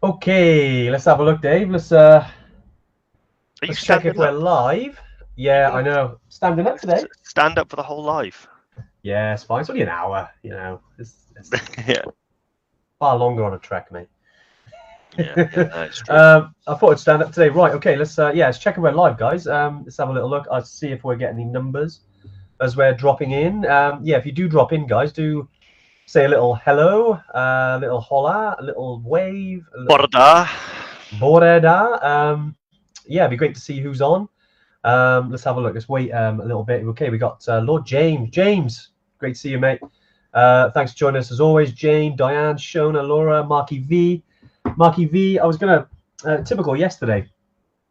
Okay, let's have a look, Dave. Are you Let's check if standing we're up? live. You Yeah, gonna I know. Standing up today. stand up for the whole life? Yeah, it's fine. It's only an hour. It's Yeah, far longer on a trek, mate. yeah, that's true. I thought I'd stand up today. Right. Okay. Let's check if we're live, guys. Let's have a little look. I'll see if we're getting any numbers as we're dropping in. Yeah, if you do drop in, guys, do say a little hello, a little hola, a little wave, a little Borda. boreda. Yeah, it'd be great to see who's on. Let's have a look. Let's wait a little bit. Okay, we got Lord James. James, great to see you, mate. Thanks for joining us as always. Jane, Diane, Shona, Laura, Marky V. Marky V, I was going to, typical yesterday,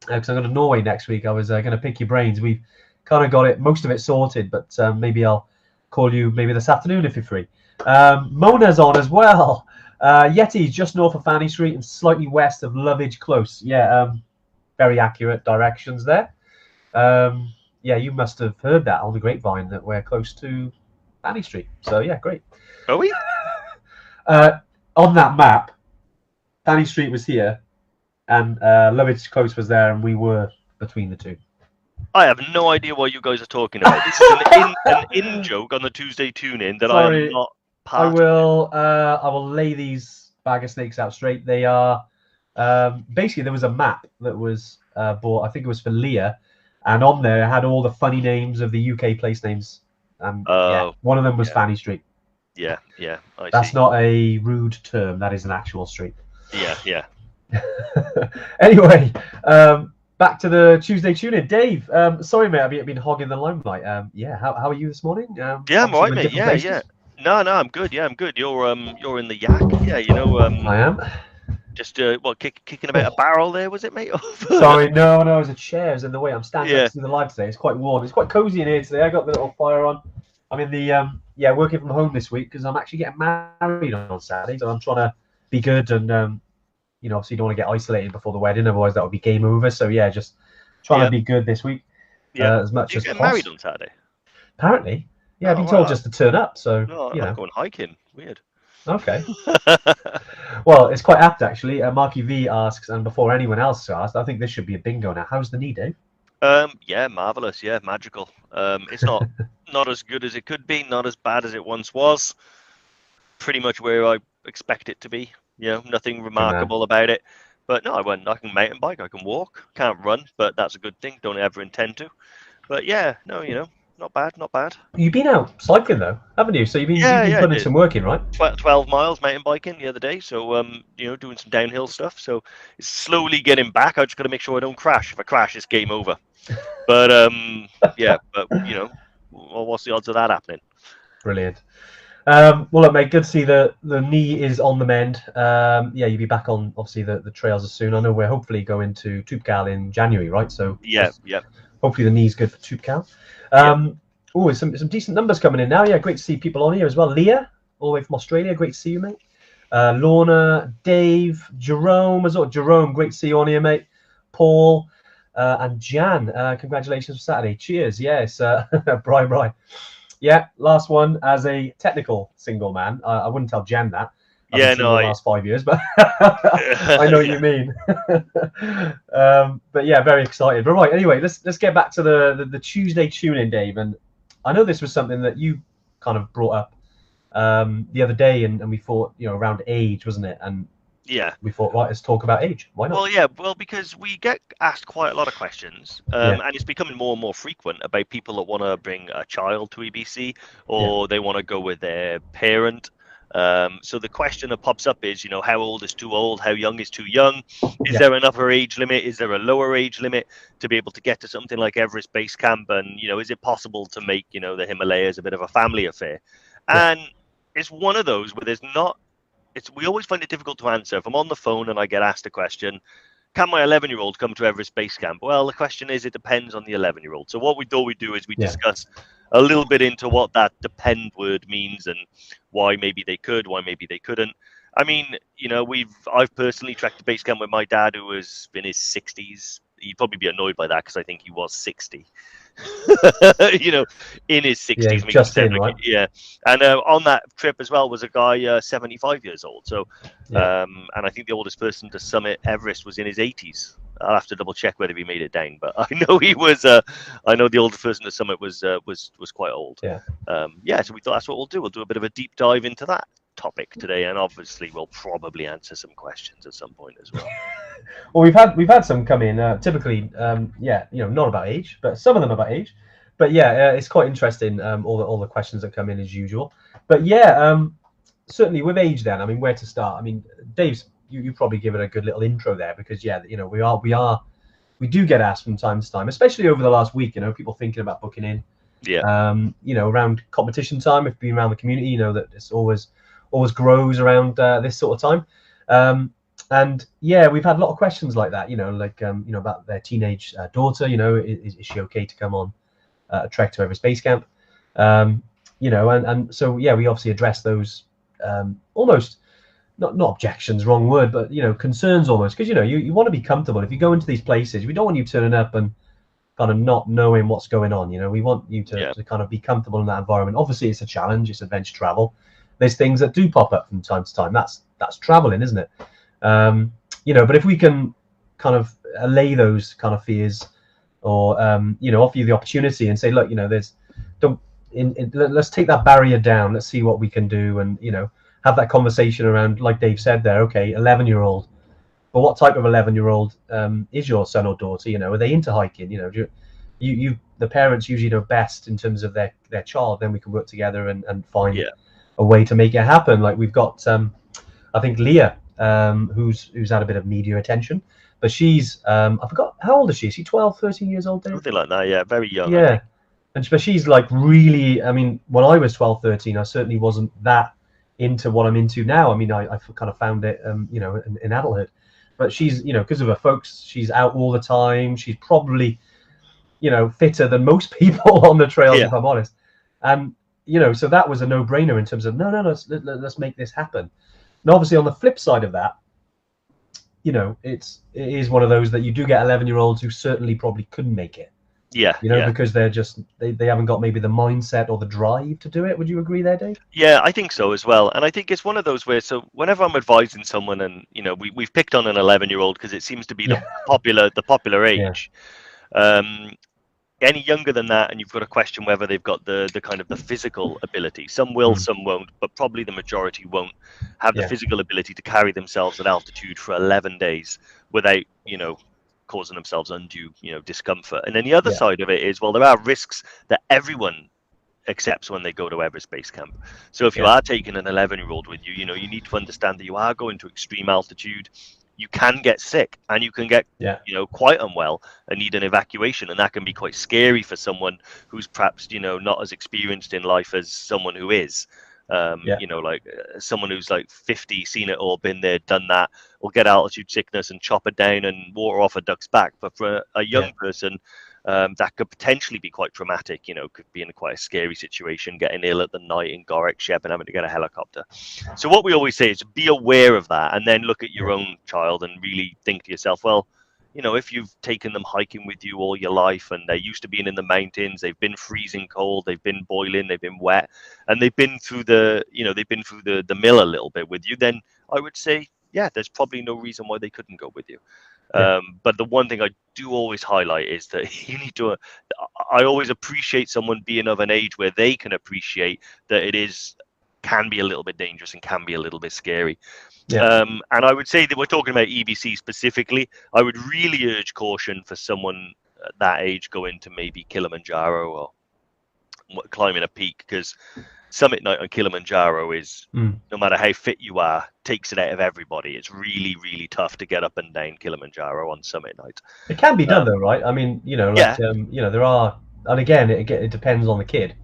because I'm going to Norway next week. I was going to pick your brains. We've kind of got most of it sorted, but maybe I'll call you maybe this afternoon if you're free. Mona's on as well. Yeti's just north of Fanny Street and slightly west of Lovage Close. Yeah, very accurate directions there. Yeah, you must have heard that on the grapevine that we're close to Fanny Street. So yeah, great. Are we? Uh, on that map, Fanny Street was here, and Lovitch Close was there, and we were between the two. I have no idea what you guys are talking about. This is an in joke on the Tuesday tune in that I am Sorry, not I part of. will. I will lay these bag of snakes out straight. They are basically there was a map that was bought. I think it was for Leah, and on there it had all the funny names of the UK place names. Yeah, Oh, one of them was yeah, Fanny Street. yeah. I That's see. not a rude term. That is an actual street. Yeah. Anyway, back to the Tuesday tune-in. Dave, sorry, mate, I've been hogging the limelight. Yeah, how are you this morning? Yeah, I'm Obviously, alright, we're in mate. different Yeah. places. No, I'm good. Yeah, I'm good. You're in the yak. Yeah, I am. just kicking about a Oh, barrel there, was it, mate? sorry, no, it was a chair. It's in the way. I'm standing up Yeah. to do the live today. It's quite warm. It's quite cozy in here today. I got the little fire on. I'm in the yeah, working from home this week because I'm actually getting married on Saturday, so I'm trying to be good and obviously you don't want to get isolated before the wedding, otherwise that would be game over. So yeah, just trying to Yeah. be good this week Yeah. as much You as getting married possible. on Saturday? Apparently, yeah, I've Oh, been told right. just to turn up. So No, I'm going hiking. Weird. okay. Well, it's quite apt actually. Marky V asks, and before anyone else asked, I think this should be a bingo now. How's the knee, Dave? Yeah, marvelous. Yeah, magical. It's not as good as it could be, not as bad as it once was. Pretty much where I expect it to be. Nothing Good man. remarkable about it. But no, I can mountain bike, I can walk, can't run, but that's a good thing. Don't ever intend to. But yeah, no, not bad, not bad. You've been out cycling though, haven't you? So you've been Yeah, I putting did. some work in, right? 12 miles mountain biking the other day, so doing some downhill stuff. So it's slowly getting back. I just got to make sure I don't crash. If I crash, it's game over. But yeah, but well, what's the odds of that happening? Brilliant. Well, look, mate, good to see the knee is on the mend. Yeah, you'll be back on obviously the trails soon. I know we're hopefully going to Toupcal in January, right? So Yeah, yeah, hopefully the knee's good for Toupcal. yeah. Oh, some decent numbers coming in now. Yeah, great to see people on here as well. Leah, all the way from Australia, great to see you, mate. Lorna, Dave, Jerome as well. Jerome, great to see you on here, mate. Paul and Jan, congratulations for Saturday. Cheers. Yes, Brian. Yeah, last one as a technical single man. I wouldn't tell Jen that. I've been Yeah, no, single the last 5 years, but I know what yeah. you mean. But yeah, very excited. But right, anyway, let's get back to the Tuesday tune-in, Dave. And I know this was something that you kind of brought up the other day, and we thought, around age, wasn't it? And Yeah. we thought, right, let's talk about age. Why not? Well, yeah, well, because we get asked quite a lot of questions, Yeah, and it's becoming more and more frequent about people that want to bring a child to EBC yeah, or they want to go with their parent. So the question that pops up is, how old is too old? How young is too young? Is yeah, there an upper age limit? Is there a lower age limit to be able to get to something like Everest Base Camp? And, is it possible to make, the Himalayas a bit of a family affair? yeah, And it's one of those where there's not we always find it difficult to answer. If I'm on the phone and I get asked a question, can my 11-year-old come to Everest Base Camp? Well, the question is, it depends on the 11-year-old. So what we thought we'd do is we yeah, discuss a little bit into what that depend word means and why maybe they could, why maybe they couldn't. I mean, I've personally trekked to base camp with my dad, who was in his 60s, He'd probably be annoyed by that because I think he was 60. In his 60s, makes just it sound in, like right? yeah. And on that trip as well was a guy 75 years old. So, and I think the oldest person to summit Everest was in his 80s. I'll have to double check whether he made it down, but I know he was. I know the oldest person to summit was quite old. Yeah. So we thought that's what we'll do. We'll do a bit of a deep dive into that topic today, and obviously we'll probably answer some questions at some point as well. Well, we've had some come in. Typically, not about age, but some of them about age. But it's quite interesting. All the questions that come in as usual. But certainly with age. Then, I mean, where to start? I mean, Dave's you probably give it a good little intro there because we do get asked from time to time, especially over the last week. People thinking about booking in. Yeah. Around competition time, if being around the community, that it's always grows around this sort of time. And we've had a lot of questions like that, about their teenage daughter, is she okay to come on a trek to Everest Base Camp? And so, we obviously address those almost, not objections, wrong word, but, concerns almost, because, you want to be comfortable. If you go into these places, we don't want you turning up and kind of not knowing what's going on. We want you to kind of be comfortable in that environment. Obviously, it's a challenge, it's adventure travel. There's things that do pop up from time to time. That's traveling, isn't it? But if we can kind of allay those kind of fears, or offer you the opportunity and say, look, let's take that barrier down. Let's see what we can do, and have that conversation around, like Dave said there. Okay, 11-year-old, but what type of 11-year-old is your son or daughter? Are they into hiking? The parents usually know best in terms of their child. Then we can work together and find a way to make it happen. Like we've got, I think Leah, who's had a bit of media attention, but she's I forgot, how old is she? Is she 12, 13 years old, Dave? Something like that, yeah, very young. Yeah, but she's like really, I mean, when I was 12, 13, I certainly wasn't that into what I'm into now. I mean, I kind of found it, in adulthood. But she's, because of her folks, she's out all the time. She's probably, fitter than most people on the trails, if I'm honest. And, so that was a no-brainer in terms of, no, let's make this happen. And obviously on the flip side of that, it is one of those that you do get 11-year-olds who certainly probably couldn't make it. Because they're just, they haven't got maybe the mindset or the drive to do it. Would you agree there, Dave? Yeah, I think so as well. And I think it's one of those where, so whenever I'm advising someone, and we've picked on an 11-year-old because it seems to be the popular age. Any younger than that, and you've got to question whether they've got the kind of the physical ability. Some will, some won't, but probably the majority won't have the physical ability to carry themselves at altitude for 11 days without, causing themselves undue, discomfort. And then the other side of it is, well, there are risks that everyone accepts when they go to Everest Base Camp. So if you are taking an 11-year-old with you, you need to understand that you are going to extreme altitude. You can get sick, and you can get, quite unwell and need an evacuation. And that can be quite scary for someone who's perhaps, not as experienced in life as someone who is. Like someone who's like 50, seen it all, been there, done that, will get altitude sickness and chop it down and water off a duck's back. But for a young person, that could potentially be quite traumatic. Could be in quite a scary situation, getting ill at the night in Gorik Shep and having to get a helicopter. So what we always say is be aware of that, and then look at your own child and really think to yourself, well, if you've taken them hiking with you all your life and they're used to being in the mountains, they've been freezing cold, they've been boiling, they've been wet, and they've been through the mill a little bit with you, then I would say, there's probably no reason why they couldn't go with you. But the one thing I do always highlight is that you need to, I always appreciate someone being of an age where they can appreciate that can be a little bit dangerous and can be a little bit scary. And I would say that we're talking about EBC specifically. I would really urge caution for someone at that age going to maybe Kilimanjaro or climbing a peak, because summit night on Kilimanjaro is, no matter how fit you are, takes it out of everybody. It's really, really tough to get up and down Kilimanjaro on summit night. It can be done though, right? I mean, there are, and again, it depends on the kid.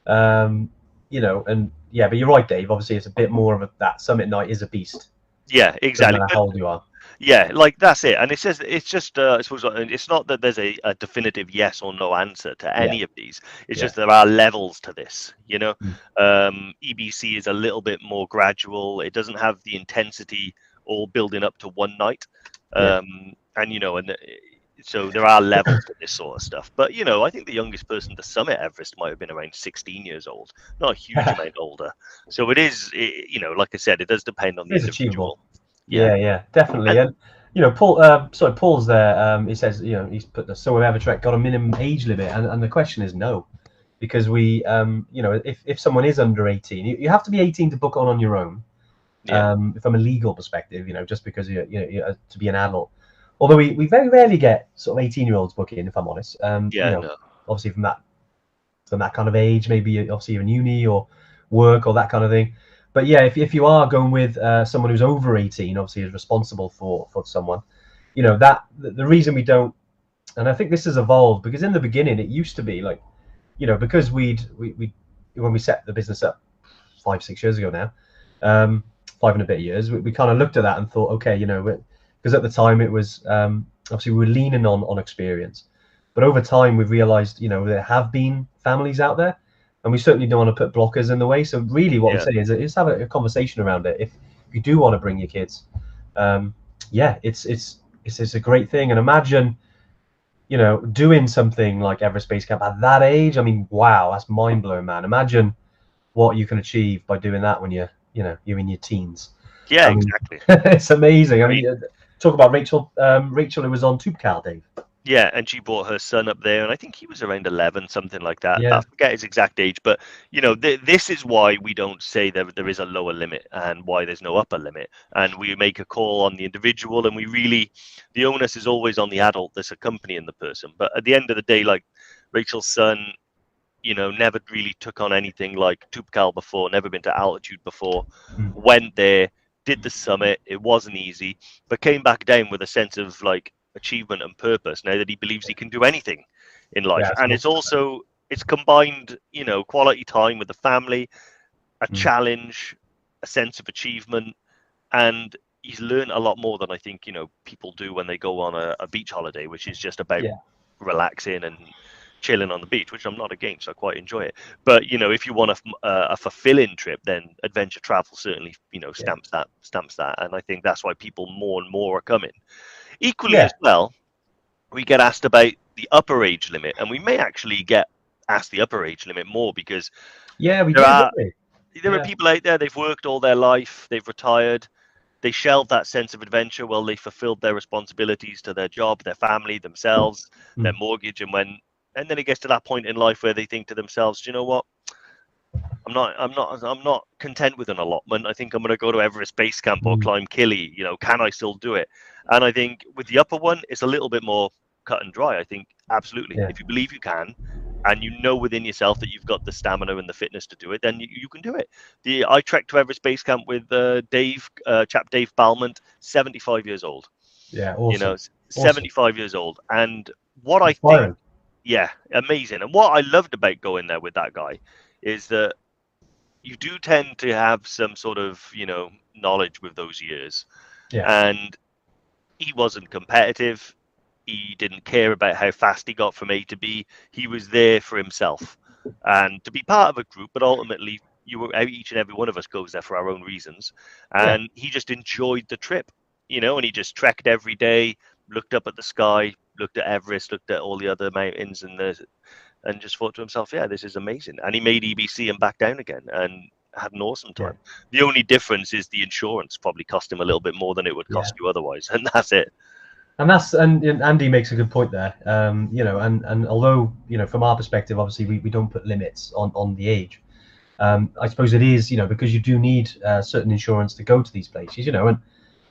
But you're right, Dave. Obviously, it's a bit more of that summit night is a beast. Yeah, exactly. No matter how old you are. Yeah, like that's it. And it's just I suppose it's not that there's a definitive yes or no answer to any of these. It's just there are levels to this, EBC is a little bit more gradual. It doesn't have the intensity all building up to one night. So there are levels to this sort of stuff. But you know, I think the youngest person to summit Everest might have been around 16 years old, not a huge amount older. So you know, like I said, it does depend on the It's achievable. individual. Yeah, Yeah, definitely. and And you know, Paul, sorry, Paul's there. He says, you know, he's put the so have Evertrek got a minimum age limit, and the question is no, because we, you know, if someone is under 18, you have to be 18 to book on your own. yeah, From a legal perspective, you know, just because you're to be an adult. Although we very rarely get sort of 18-year-olds book in, if I'm honest. You yeah, know, no, obviously from that kind of age, maybe obviously you're in uni or work or that kind of thing. But yeah, if you are going with someone who's over 18, obviously is responsible for someone, you know, that the reason we don't, and I think this has evolved because in the beginning it used to be like, you know, because we when we set the business up 5-6 years ago now, 5 and a bit years, we kind of looked at that and thought, okay, you know, because at the time it was obviously we were leaning on experience, but over time we've realised, you know, there have been families out there, and we certainly don't want to put blockers in the way. So really, what we yeah, say is just have a conversation around it. If you do want to bring your kids, yeah, it's a great thing. And imagine, you know, doing something like Everest Base Camp at that age. I mean, wow, that's mind blowing, man. Imagine what you can achieve by doing that when you're in your teens. yeah, I mean, exactly. it's amazing. I Great. mean, talk about Rachel. Rachel, who was on Tubcal, Dave. Yeah, and she brought her son up there, and I think he was around 11, something like that. I Yeah. forget his exact age, but you know, this is why we don't say that there is a lower limit and why there's no upper limit, and we make a call on the individual, and the onus is always on the adult that's accompanying the person. But at the end of the day, like Rachel's son, you know, never really took on anything like Tubcal before, never been to altitude before, Mm. went there, did the summit. It wasn't easy, but came back down with a sense of like achievement and purpose now that he believes he can do anything in Yeah, life. it's And it's awesome. also, it's combined, you know, quality time with the family, a Mm. challenge, a sense of achievement, and he's learned a lot more than I think, you know, people do when they go on a beach holiday, which is just about Yeah, relaxing and chilling on the beach, which I'm not against. I quite enjoy it. But you know, if you want a fulfilling trip, then adventure travel certainly, you know, yeah, stamps that. And I think that's why people more and more are coming. Equally yeah, as well, we get asked about the upper age limit, and we may actually get asked the upper age limit more because yeah. We there do, don't are we? there are Yeah. people out there, they've worked all their life, they've retired, they shelved that sense of adventure while they fulfilled their responsibilities to their job, their family, themselves, their Mm. mortgage, and then it gets to that point in life where they think to themselves, do you know what? I'm not content with an allotment. I think I'm going to go to Everest Base Camp or Mm. climb Killy. You know, can I still do it? And I think with the upper one, it's a little bit more cut and dry. I think absolutely, Yeah, if you believe you can, and you know within yourself that you've got the stamina and the fitness to do it, then you can do it. I trekked to Everest Base Camp with chap Dave Balmont, 75 years old. yeah. You know, Awesome, awesome, 75 years old, and what I think, inspiring. yeah, amazing. And what I loved about going there with that guy is that you do tend to have some sort of, you know, knowledge with those years. Yeah, And he wasn't competitive. He didn't care about how fast he got from A to B. He was there for himself and to be part of a group, but ultimately each and every one of us goes there for our own reasons. yeah, And he just enjoyed the trip, you know, and he just trekked every day, looked up at the sky, looked at Everest, looked at all the other mountains and just thought to himself, yeah, this is amazing. And he made EBC and back down again and had an awesome yeah, time. The only difference is the insurance probably cost him a little bit more than it would yeah. cost you otherwise. And that's it. And Andy makes a good point there. You know, and although, you know, from our perspective, obviously we don't put limits on the age. I suppose it is, you know, because you do need certain insurance to go to these places, you know.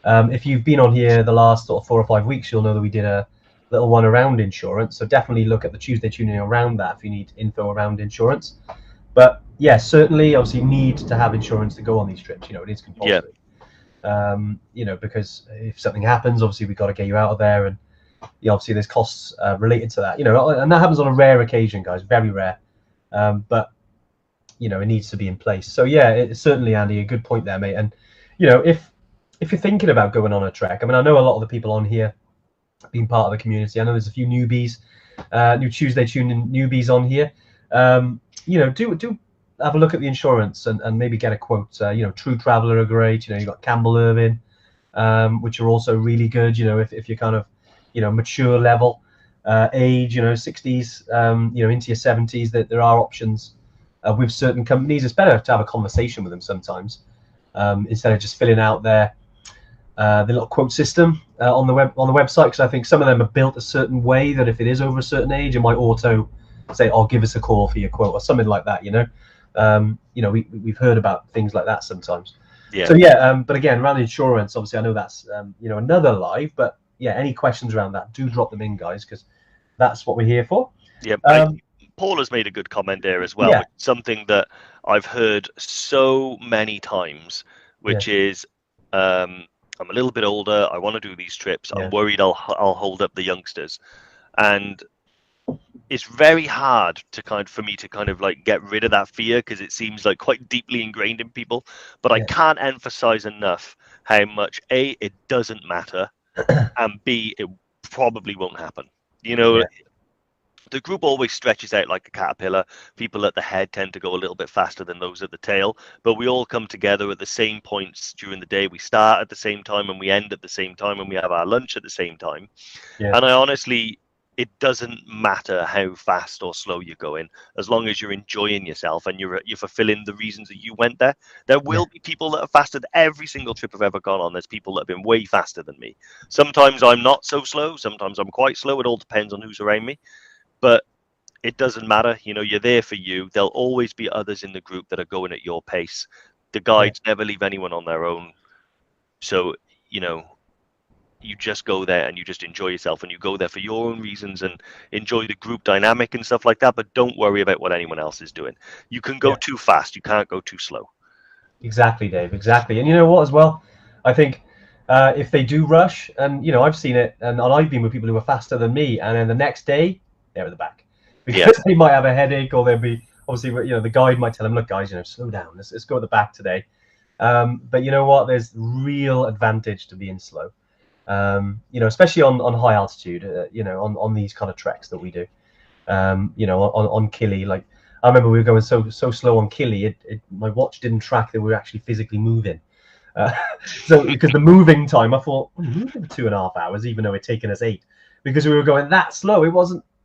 And if you've been on here the last sort of 4 or 5 weeks, you'll know that we did a little one around insurance. So definitely look at the Tuesday tuning around that if you need info around insurance. But yeah, certainly, obviously, you need to have insurance to go on these trips. You know, it is Yeah. compulsory. You know, because if something happens, obviously we've got to get you out of there, and obviously there's costs related to that. You know, and that happens on a rare occasion, guys, very rare. But you know, it needs to be in place. So yeah, it's certainly, Andy, a good point there, mate. And you know, if you're thinking about going on a trek, I mean, I know a lot of the people on here being part of the community. I know there's a few newbies, new Tuesday tuning newbies on here. You know, do have a look at the insurance and maybe get a quote. You know, True Traveller are great. You know, you got Campbell Irvin, which are also really good. You know, if you're kind of mature level age, 60s, into your 70s, that there are options with certain companies. It's better to have a conversation with them sometimes instead of just filling out the little quote system on the website, because I think some of them are built a certain way that if it is over a certain age, it might auto say, "Oh, give us a call for your quote," or something like that. We've heard about things like that sometimes. Yeah. So yeah, but again, around insurance, obviously, I know that's another live, but yeah, any questions around that, do drop them in, guys, because that's what we're here for. Yeah, Paul has made a good comment there as well, Yeah. which is something that I've heard so many times, which is, I'm a little bit older, I want to do these trips, I'm worried I'll hold up the youngsters. And it's very hard for me to kind of like get rid of that fear, because it seems like quite deeply ingrained in people. But I can't emphasize enough how much A, it doesn't matter, and B, it probably won't happen. The group always stretches out like a caterpillar. People at the head tend to go a little bit faster than those at the tail, but we all come together at the same points during the day. We start at the same time and we end at the same time, and we have our lunch at the same time. And I honestly, it doesn't matter how fast or slow you're going, as long as you're enjoying yourself and you're fulfilling the reasons that you went there. There will be people that are faster than every single trip I've ever gone on. There's people that have been way faster than me. Sometimes I'm not so slow. Sometimes I'm quite slow. It all depends on who's around me. But it doesn't matter. You're there for you. There'll always be others in the group that are going at your pace. The guides never leave anyone on their own. So, you just go there and you just enjoy yourself, and you go there for your own reasons and enjoy the group dynamic and stuff like that. But don't worry about what anyone else is doing. You can go too fast. You can't go too slow. Exactly, Dave. Exactly. And you know what, as well, I think if they do rush, and I've seen it, and I've been with people who are faster than me, and then the next day they're at the back because they might have a headache, or they'll be obviously, the guide might tell them, "Look, guys, slow down. Let's go at the back today." But you know what? There's real advantage to being slow. Especially on high altitude. On these kind of treks that we do. On Killy, like I remember we were going so slow on Killy, my watch didn't track that we were actually physically moving. So because the moving time, I thought we're moving for 2.5 hours, even though it's taken us 8, because we were going that slow.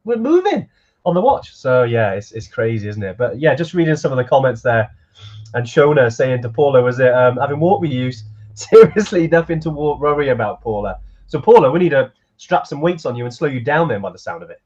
We're moving on the watch. So yeah, it's crazy, isn't it? But yeah, just reading some of the comments there, and Shona saying to Paula, was it having water we used? Seriously, nothing to worry about, Paula. So Paula, we need to strap some weights on you and slow you down then, by the sound of it.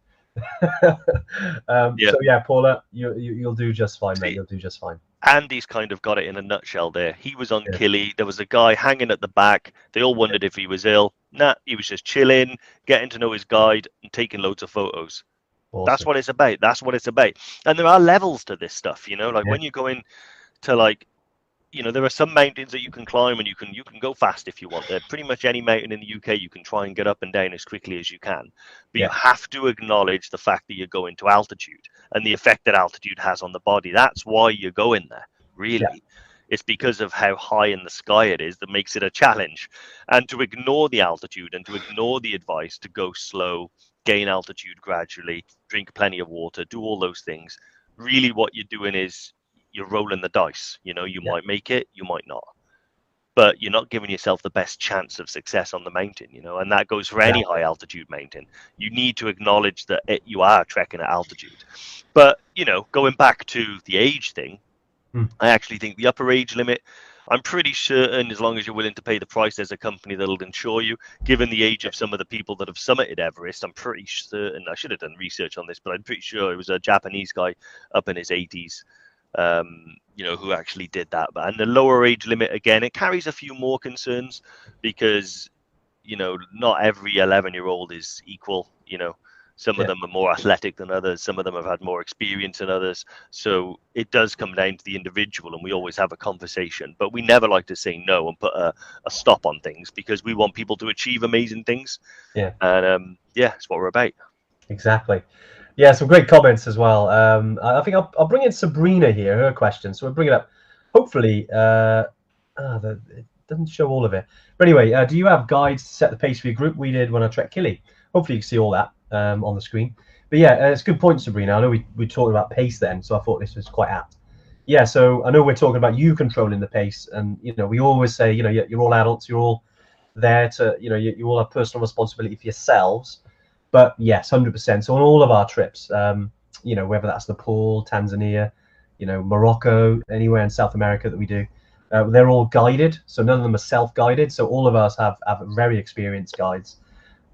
So yeah, Paula, you'll do just fine, mate. You'll do just fine. Andy's kind of got it in a nutshell there. He was on Killy. There was a guy hanging at the back. They all wondered if he was ill. Nah, he was just chilling, getting to know his guide and taking loads of photos. Awesome. That's what it's about. That's what it's about. And there are levels to this stuff, when you go in to there are some mountains that you can climb and you can go fast if you want. There, pretty much any mountain in the UK you can try and get up and down as quickly as you can. But you have to acknowledge the fact that you're going to altitude and the effect that altitude has on the body. That's why you're going there, really. Yeah. It's because of how high in the sky it is that makes it a challenge. And to ignore the altitude and to ignore the advice to go slow, gain altitude gradually, drink plenty of water, do all those things, really what you're doing is you're rolling the dice. You might make it, you might not, but you're not giving yourself the best chance of success on the mountain, and that goes for any high altitude mountain. You need to acknowledge that you are trekking at altitude. But going back to the age thing, I actually think the upper age limit, I'm pretty certain, as long as you're willing to pay the price, there's a company that'll insure you. Given the age of some of the people that have summited Everest, I'm pretty certain, I should have done research on this, but I'm pretty sure it was a Japanese guy up in his 80s who actually did that. And the lower age limit, again, it carries a few more concerns, because not every 11-year-old is equal. Some of them are more athletic than others, some of them have had more experience than others, so it does come down to the individual, and we always have a conversation, but we never like to say no and put a stop on things, because we want people to achieve amazing things. And it's what we're about. Exactly. Yeah, some great comments as well. I think I'll bring in Sabrina here, her question. So we'll bring it up. Hopefully, it doesn't show all of it. But anyway, do you have guides to set the pace for your group? We did when I trekked Killy. Hopefully you can see all that on the screen. But yeah, it's a good point, Sabrina. I know we talked about pace then, so I thought this was quite apt. Yeah, so I know we're talking about you controlling the pace, and we always say, you're all adults, you're all there to, you all have personal responsibility for yourselves. But yes, 100%. So on all of our trips, whether that's Nepal, Tanzania, Morocco, anywhere in South America that we do, they're all guided. So none of them are self-guided. So all of us have very experienced guides.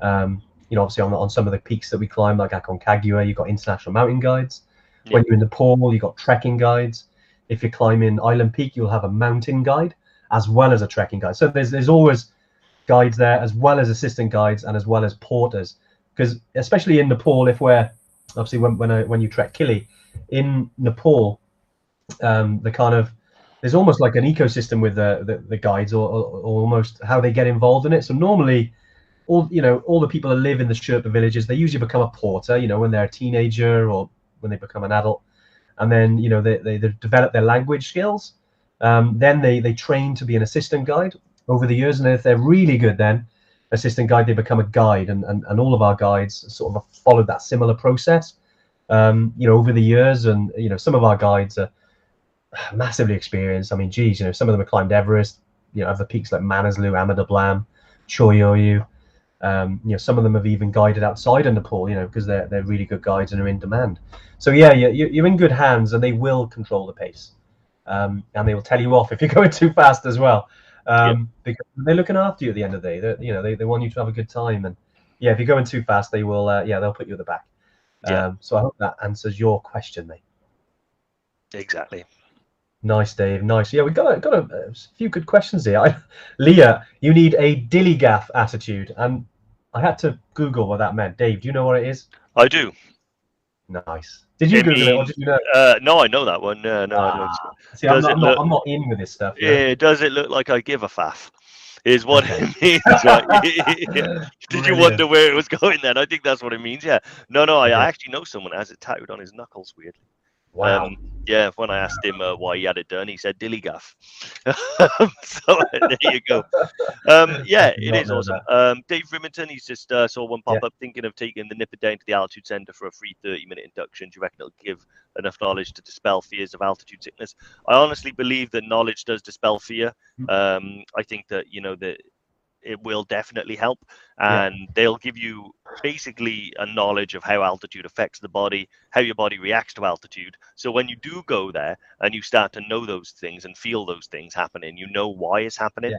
Obviously on some of the peaks that we climb, like Aconcagua, you've got international mountain guides. When you're in Nepal, you've got trekking guides. If you're climbing Island Peak, you'll have a mountain guide as well as a trekking guide. So there's always guides there, as well as assistant guides and as well as porters. Because especially in Nepal, if we're obviously when you trek Kili in Nepal, there's almost like an ecosystem with the guides, or almost how they get involved in it. So normally, all the people that live in the Sherpa villages, they usually become a porter, when they're a teenager or when they become an adult, and then they develop their language skills. Then they train to be an assistant guide over the years, and if they're really good, then assistant guide, they become a guide, and all of our guides sort of followed that similar process over the years. And some of our guides are massively experienced. I mean, geez, some of them have climbed Everest, other peaks like Manaslu, Amadablam, Choyoyu. Some of them have even guided outside of Nepal, because they're really good guides and are in demand. So yeah, you're in good hands, and they will control the pace, and they will tell you off if you're going too fast as well, because they're looking after you at the end of the day. They want you to have a good time, and yeah, if you're going too fast, they will they'll put you at the back. So I hope that answers your question, mate. Exactly. Nice, Dave. Nice. Yeah, we got a few good questions here. Leah, you need a dilly gaff attitude, and I had to Google what that meant. Dave, do you know what it is? I do. Nice. Did you Google it, or did you know? No, I know that one. No, I don't. See, I'm not in with this stuff. Yeah, does it look like I give a faff? Is what it means. Right? Did you wonder where it was going then? I think that's what it means. Yeah. No, I actually know someone that has it tattooed on his knuckles, weirdly. Wow. Yeah, when I asked him why he had it done, he said dilly gaff. So there you go. Yeah, it is awesome. Dave Rimington, he's just saw one pop up, thinking of taking the nipper down to the altitude centre for a free 30-minute induction. Do you reckon it'll give enough knowledge to dispel fears of altitude sickness? I honestly believe that knowledge does dispel fear. I think that that it will definitely help, and they'll give you basically a knowledge of how altitude affects the body, how your body reacts to altitude. So when you do go there and you start to know those things and feel those things happening, you know why it's happening,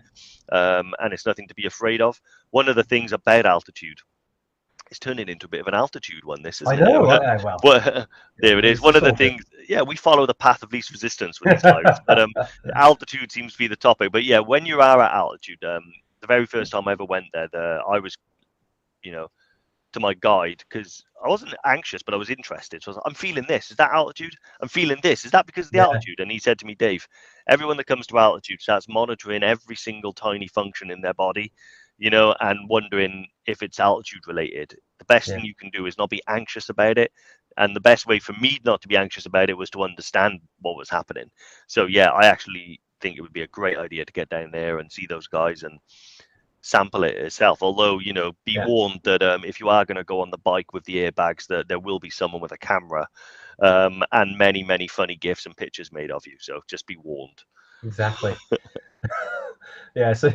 and it's nothing to be afraid of. One of the things about altitude, it's turning into a bit of an altitude one, this, isn't it? I know. Well, there it is. One of the things, we follow the path of least resistance with these guys, but altitude seems to be the topic. But yeah, when you are at altitude, the very first time I ever went there, I was, to my guide, because I wasn't anxious, but I was interested. So I was like, I'm feeling this. Is that altitude? I'm feeling this. Is that because of the altitude? And he said to me, Dave, everyone that comes to altitude starts monitoring every single tiny function in their body, and wondering if it's altitude related. The best thing you can do is not be anxious about it. And the best way for me not to be anxious about it was to understand what was happening. So yeah, I actually think it would be a great idea to get down there and see those guys and sample it itself. Although, be warned that if you are going to go on the bike with the airbags, that there will be someone with a camera and many, many funny gifs and pictures made of you. So just be warned. Exactly. Yeah, so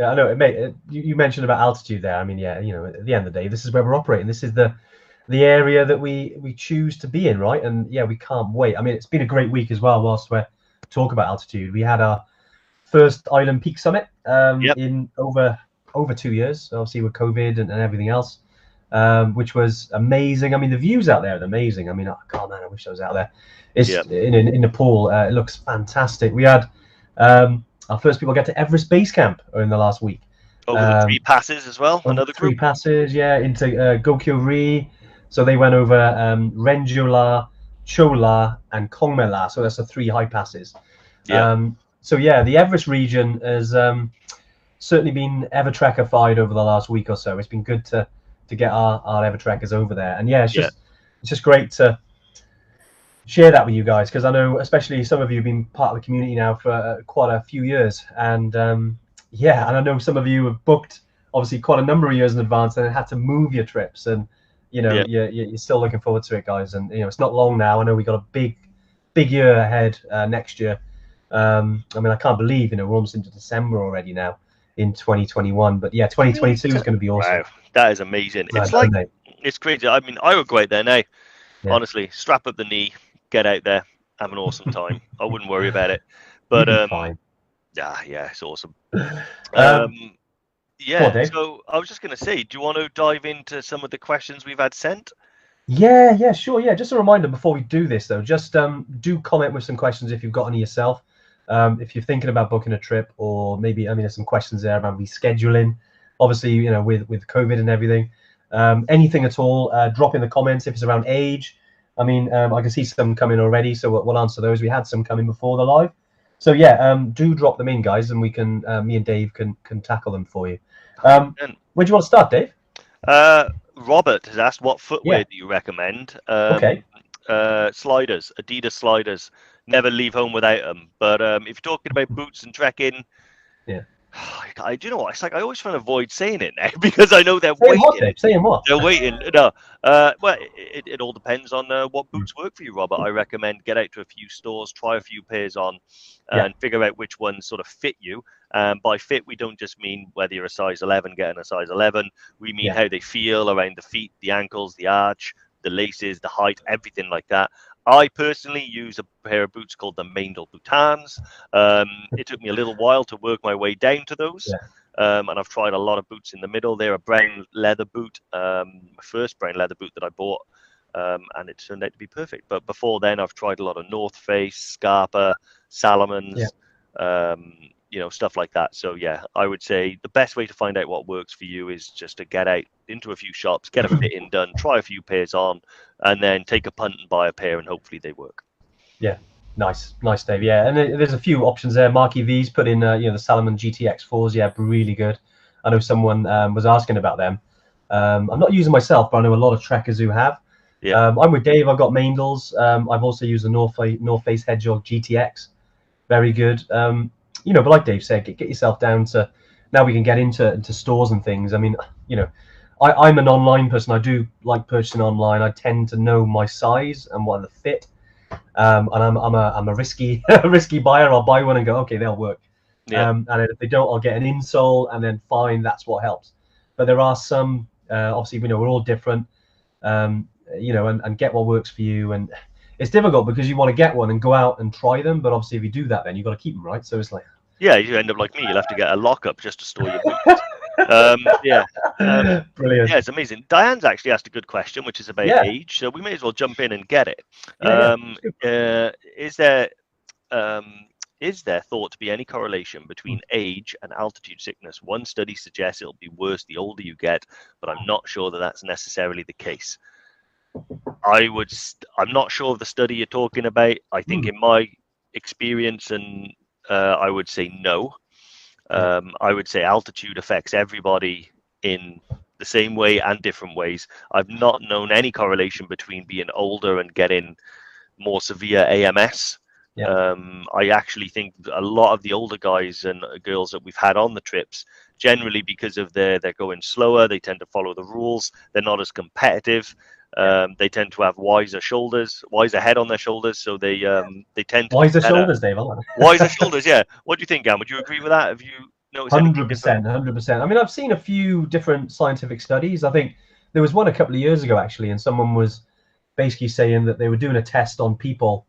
I know, mate, you mentioned about altitude there. I mean, at the end of the day, this is where we're operating. This is the area that we choose to be in, right? And we can't wait. I mean, it's been a great week as well. Whilst we're talking about altitude, we had our first Island Peak Summit in over 2 years, obviously with COVID and everything else, which was amazing. I mean, the views out there are amazing. I mean, God, man, I wish I was out there. It's in Nepal. It looks fantastic. We had our first people get to Everest Base Camp in the last week. Over the 3 passes as well. Another 3 passes, into Gokyo Ri. So they went over Renjola, Chola, and Kongmela. So that's the 3 high passes. So the Everest region has certainly been Evertrekkified over the last week or so. It's been good to get our Evertrekkers over there, and it's just great to share that with you guys, because I know especially some of you have been part of the community now for quite a few years, and and I know some of you have booked obviously quite a number of years in advance and had to move your trips, and you're still looking forward to it, guys. And it's not long now. I know we got a big year ahead next year. I mean, I can't believe we're almost into December already now. in 2021. But yeah, 2022 is going to be awesome. Wow, that is amazing. I It's know, like, mate. it's crazy. I mean, I would go out there now. Yeah. Honestly, strap up the knee, get out there, have an awesome time. I wouldn't worry about it. You'd But be fine. yeah, it's awesome. Um, Go on, Yeah. Dave. So I was just going to say, do you want to dive into some of the questions we've had sent? Yeah, sure. Yeah, just a reminder before we do this though, just do comment with some questions if you've got any yourself. If you're thinking about booking a trip, or maybe, I mean, there's some questions there about rescheduling. Obviously, you know, with COVID and everything, anything at all, drop in the comments if it's around age. I mean, I can see some coming already, so we'll answer those. We had some coming before the live, so yeah, do drop them in, guys, and we can, me and Dave can tackle them for you. 100%. Where do you want to start, Dave? Robert has asked, what footwear Yeah. do you recommend? Okay. Sliders, Adidas sliders. Never leave home without them. But if you're talking about boots and trekking, Yeah. do you know what? It's like I always try to avoid saying it now because I know they're Saying what, waiting. Dave? Saying what? They're waiting. No, well, it all depends on what Mm. boots work for you, Robert. I recommend get out to a few stores, try a few pairs on, Yeah. and figure out which ones sort of fit you. By fit, we don't just mean whether you're a size 11 getting a size 11. We mean Yeah. how they feel around the feet, the ankles, the arch, the laces, the height, everything like that. I personally use a pair of boots called the Maindel Boutons. It took me a little while to work my way down to those. Yeah. And I've tried a lot of boots in the middle. They're a brown leather boot, my first brown leather boot that I bought, and it turned out to be perfect. But before then, I've tried a lot of North Face, Scarpa, Salomons, you know, stuff like that. So yeah, I would say the best way to find out what works for you is just to get out into a few shops, get a fit-in done, try a few pairs on, and then take a punt and buy a pair, and hopefully they work. Yeah. Nice, Dave. Yeah, and there's a few options there. Marky V's put in, you know, the Salomon GTX4s. Yeah, really good. I know someone was asking about them. I'm not using myself, but I know a lot of trekkers who have. Yeah. I'm with Dave. I've got Maindels. I've also used the North Face Hedgehog GTX. Very good. You know, but like Dave said, get yourself down to, now we can get into stores and things. I mean, you know, I'm an online person. I do like purchasing online. I tend to know my size and what the fit. And I'm a risky risky buyer. I'll buy one and go, okay, they'll work. Yeah. And then if they don't, I'll get an insole, and then fine, that's what helps. But there are some, obviously, we know we're all different, you know, and get what works for you. And it's difficult because you want to get one and go out and try them, but obviously if you do that, then you've got to keep them, right? So it's like, Yeah, you end up like me. You'll have to get a lockup just to store your boots. Yeah. brilliant. Yeah, it's amazing. Diane's actually asked a good question, which is about Yeah. age. So we may as well jump in and get it. Yeah. Is there thought to be any correlation between age and altitude sickness? One study suggests it'll be worse the older you get, but I'm not sure that that's necessarily the case. I'm not sure of the study you're talking about. I think in my experience, and I would say no. I would say altitude affects everybody in the same way and different ways. I've not known any correlation between being older and getting more severe AMS. I actually think a lot of the older guys and girls that we've had on the trips, generally because of they're going slower, they tend to follow the rules, they're not as competitive. They tend to have wiser head on their shoulders, so they tend to Wiser be better. shoulders, Dave. I like Wiser shoulders, yeah. What do you think, Gam? Would you agree with that? Have you noticed anything different? 100%. I mean, I've seen a few different scientific studies. I think there was one a couple of years ago, actually, and someone was basically saying that they were doing a test on people,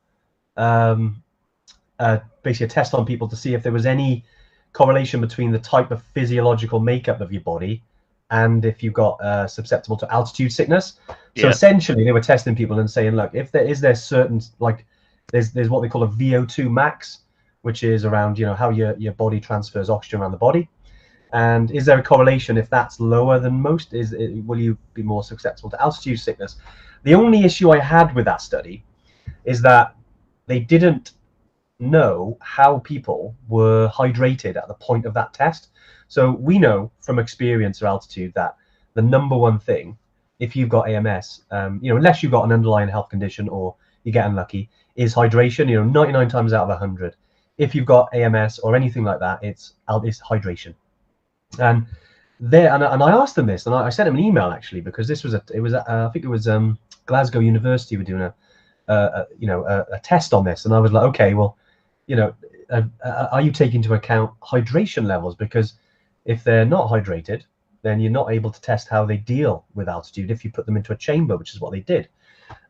basically a test on people to see if there was any correlation between the type of physiological makeup of your body and if you got susceptible to altitude sickness. So essentially, they were testing people and saying, look, if there certain, like, there's what they call a VO2 max, which is around, you know, how your body transfers oxygen around the body. And is there a correlation? If that's lower than most, will you be more susceptible to altitude sickness? The only issue I had with that study is that they didn't know how people were hydrated at the point of that test. So we know from experience or altitude that the number one thing, if you've got AMS, you know, unless you've got an underlying health condition or you get unlucky, is hydration. You know, 99 times out of 100, if you've got AMS or anything like that, it's hydration. And I asked them this, and I sent them an email actually, because this was I think it was Glasgow University were doing a test on this, and I was like, okay, well, you know, are you taking into account hydration levels? Because If they're not hydrated, then you're not able to test how they deal with altitude if you put them into a chamber, which is what they did.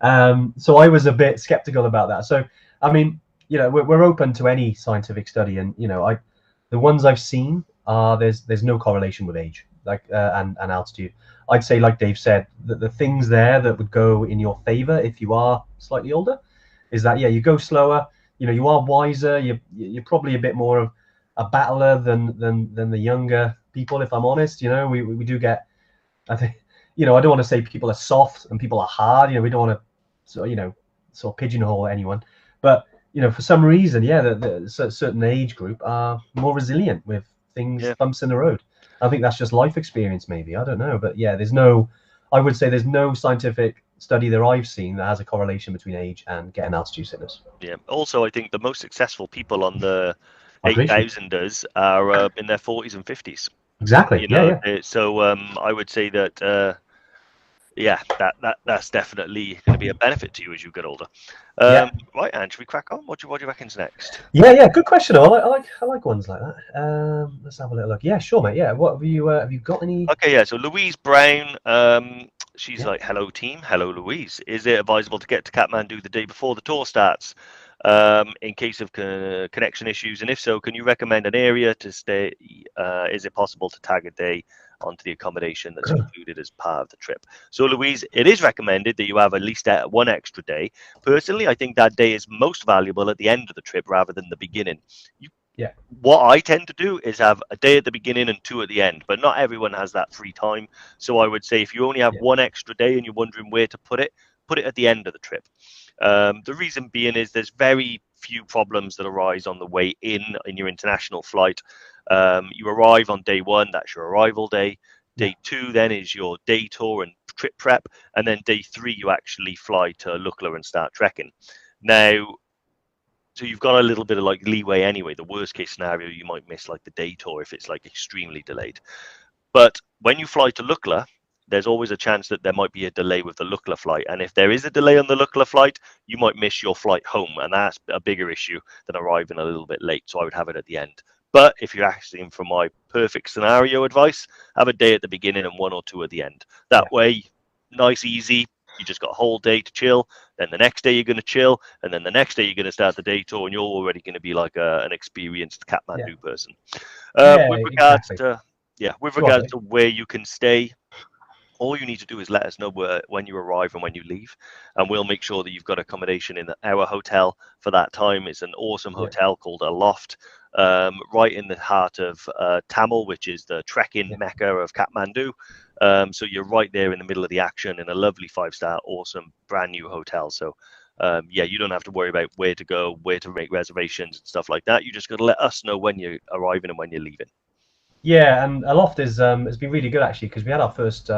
So I was a bit skeptical about that. So, I mean, we're open to any scientific study, and the ones I've seen are there's no correlation with age, like and altitude. I'd say, like Dave said, that the things there that would go in your favor if you are slightly older is that you go slower. You are wiser. You're probably a bit more of a battler than the younger people. If I'm honest, we do get. I think I don't want to say people are soft and people are hard. We don't want to sort of pigeonhole anyone, but for some reason, the certain age group are more resilient with things, bumps in the road. I think that's just life experience, maybe. I don't know, but I would say there's no scientific study that I've seen that has a correlation between age and getting altitude sickness. Yeah. Also, I think the most successful people on the Hydration. 8,000ers are in their 40s and 50s. Exactly. Yeah. So I would say that that's definitely going to be a benefit to you as you get older. Right, Ange, should we crack on? What do you reckon's next? Yeah. Good question. I like ones like that. Let's have a little look. Yeah, sure, mate. Yeah. What have you got any? Okay, yeah. So Louise Brown, she's like, "Hello, team. Hello, Louise. Is it advisable to get to Kathmandu the day before the tour starts, in case of connection issues? And if so, can you recommend an area to stay? Is it possible to tag a day onto the accommodation that's included as part of the trip?" So, Louise, it is recommended that you have at least one extra day. Personally, I think that day is most valuable at the end of the trip rather than the beginning. What I tend to do is have a day at the beginning and 2 at the end, but not everyone has that free time. So I would say if you only have one extra day and you're wondering where to put it at the end of the trip. The reason being is there's very few problems that arise on the way in your international flight. You arrive on day 1, that's your arrival day. Day 2 then is your day tour and trip prep, and then day 3 you actually fly to Lukla and start trekking. Now, so you've got a little bit of like leeway anyway. The worst case scenario, you might miss like the day tour if it's like extremely delayed. But when you fly to Lukla, there's always a chance that there might be a delay with the Lukla flight. And if there is a delay on the Lukla flight, you might miss your flight home. And that's a bigger issue than arriving a little bit late. So I would have it at the end. But if you're asking for my perfect scenario advice, have a day at the beginning and 1 or 2 at the end. That way, nice, easy. You just got a whole day to chill. Then the next day you're going to chill. And then the next day you're going to start the day tour. And you're already going to be like an experienced Kathmandu person. With regards to where you can stay, all you need to do is let us know when you arrive and when you leave, and we'll make sure that you've got accommodation in our hotel for that time. It's an awesome hotel called a Loft, right in the heart of Tamil, which is the trekking mecca of Kathmandu. So you're right there in the middle of the action in a lovely 5-star, awesome, brand new hotel. So you don't have to worry about where to go, where to make reservations and stuff like that. You just got to let us know when you're arriving and when you're leaving. Yeah, and Aloft has been really good actually, because we had our first,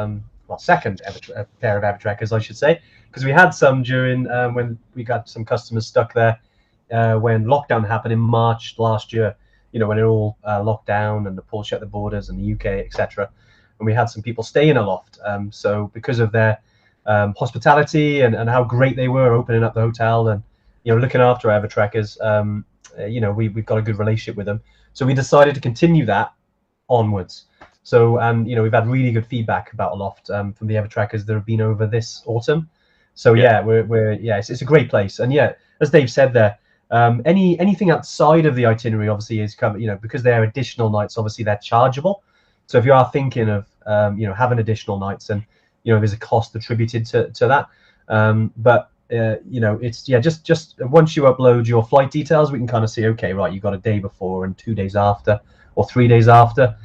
second pair of Evertrekkers, I should say, because we had some during when we got some customers stuck there when lockdown happened in March last year. When it all locked down and Nepal shut the borders and the UK, etc. And we had some people stay in Aloft. So because of their hospitality and how great they were opening up the hotel and looking after our Evertrekkers, we've got a good relationship with them. So we decided to continue that onwards. So we've had really good feedback about Aloft from the Evertrekkers that have been over this autumn. So it's a great place. And as Dave said there, anything outside of the itinerary obviously is covered. Because they're additional nights, obviously they're chargeable. So if you are thinking of having additional nights, and there's a cost attributed to that. But it's just once you upload your flight details, we can kind of see, okay, right, you've got a day before and 2 days after or 3 days after.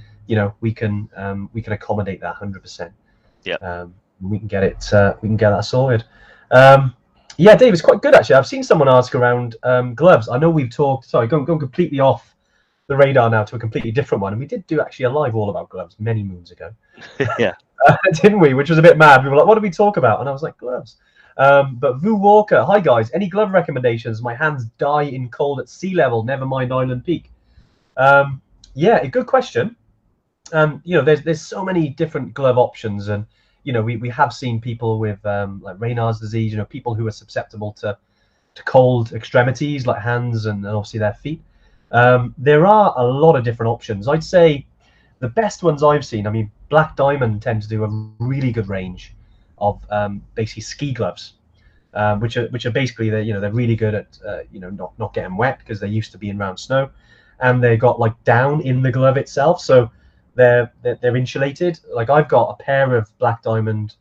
We can accommodate that 100%. We can get it. We can get that sorted. Dave, it's quite good actually. I've seen someone ask around gloves. I know we've talked. Sorry, going completely off the radar now to a completely different one. And we did do actually a live all about gloves many moons ago. Didn't we? Which was a bit mad. We were like, what did we talk about? And I was like, gloves. But Vu Walker, hi guys. Any glove recommendations? My hands die in cold at sea level. Never mind Island Peak. A good question. There's so many different glove options, and we have seen people with like Raynaud's disease. People who are susceptible to cold extremities like hands and obviously their feet. There are a lot of different options. I'd say the best ones I've seen, I mean, Black Diamond tend to do a really good range of basically ski gloves, which are basically they're really good at not getting wet because they're used to being around snow, and they got like down in the glove itself, so they're insulated. Like I've got a pair of Black Diamond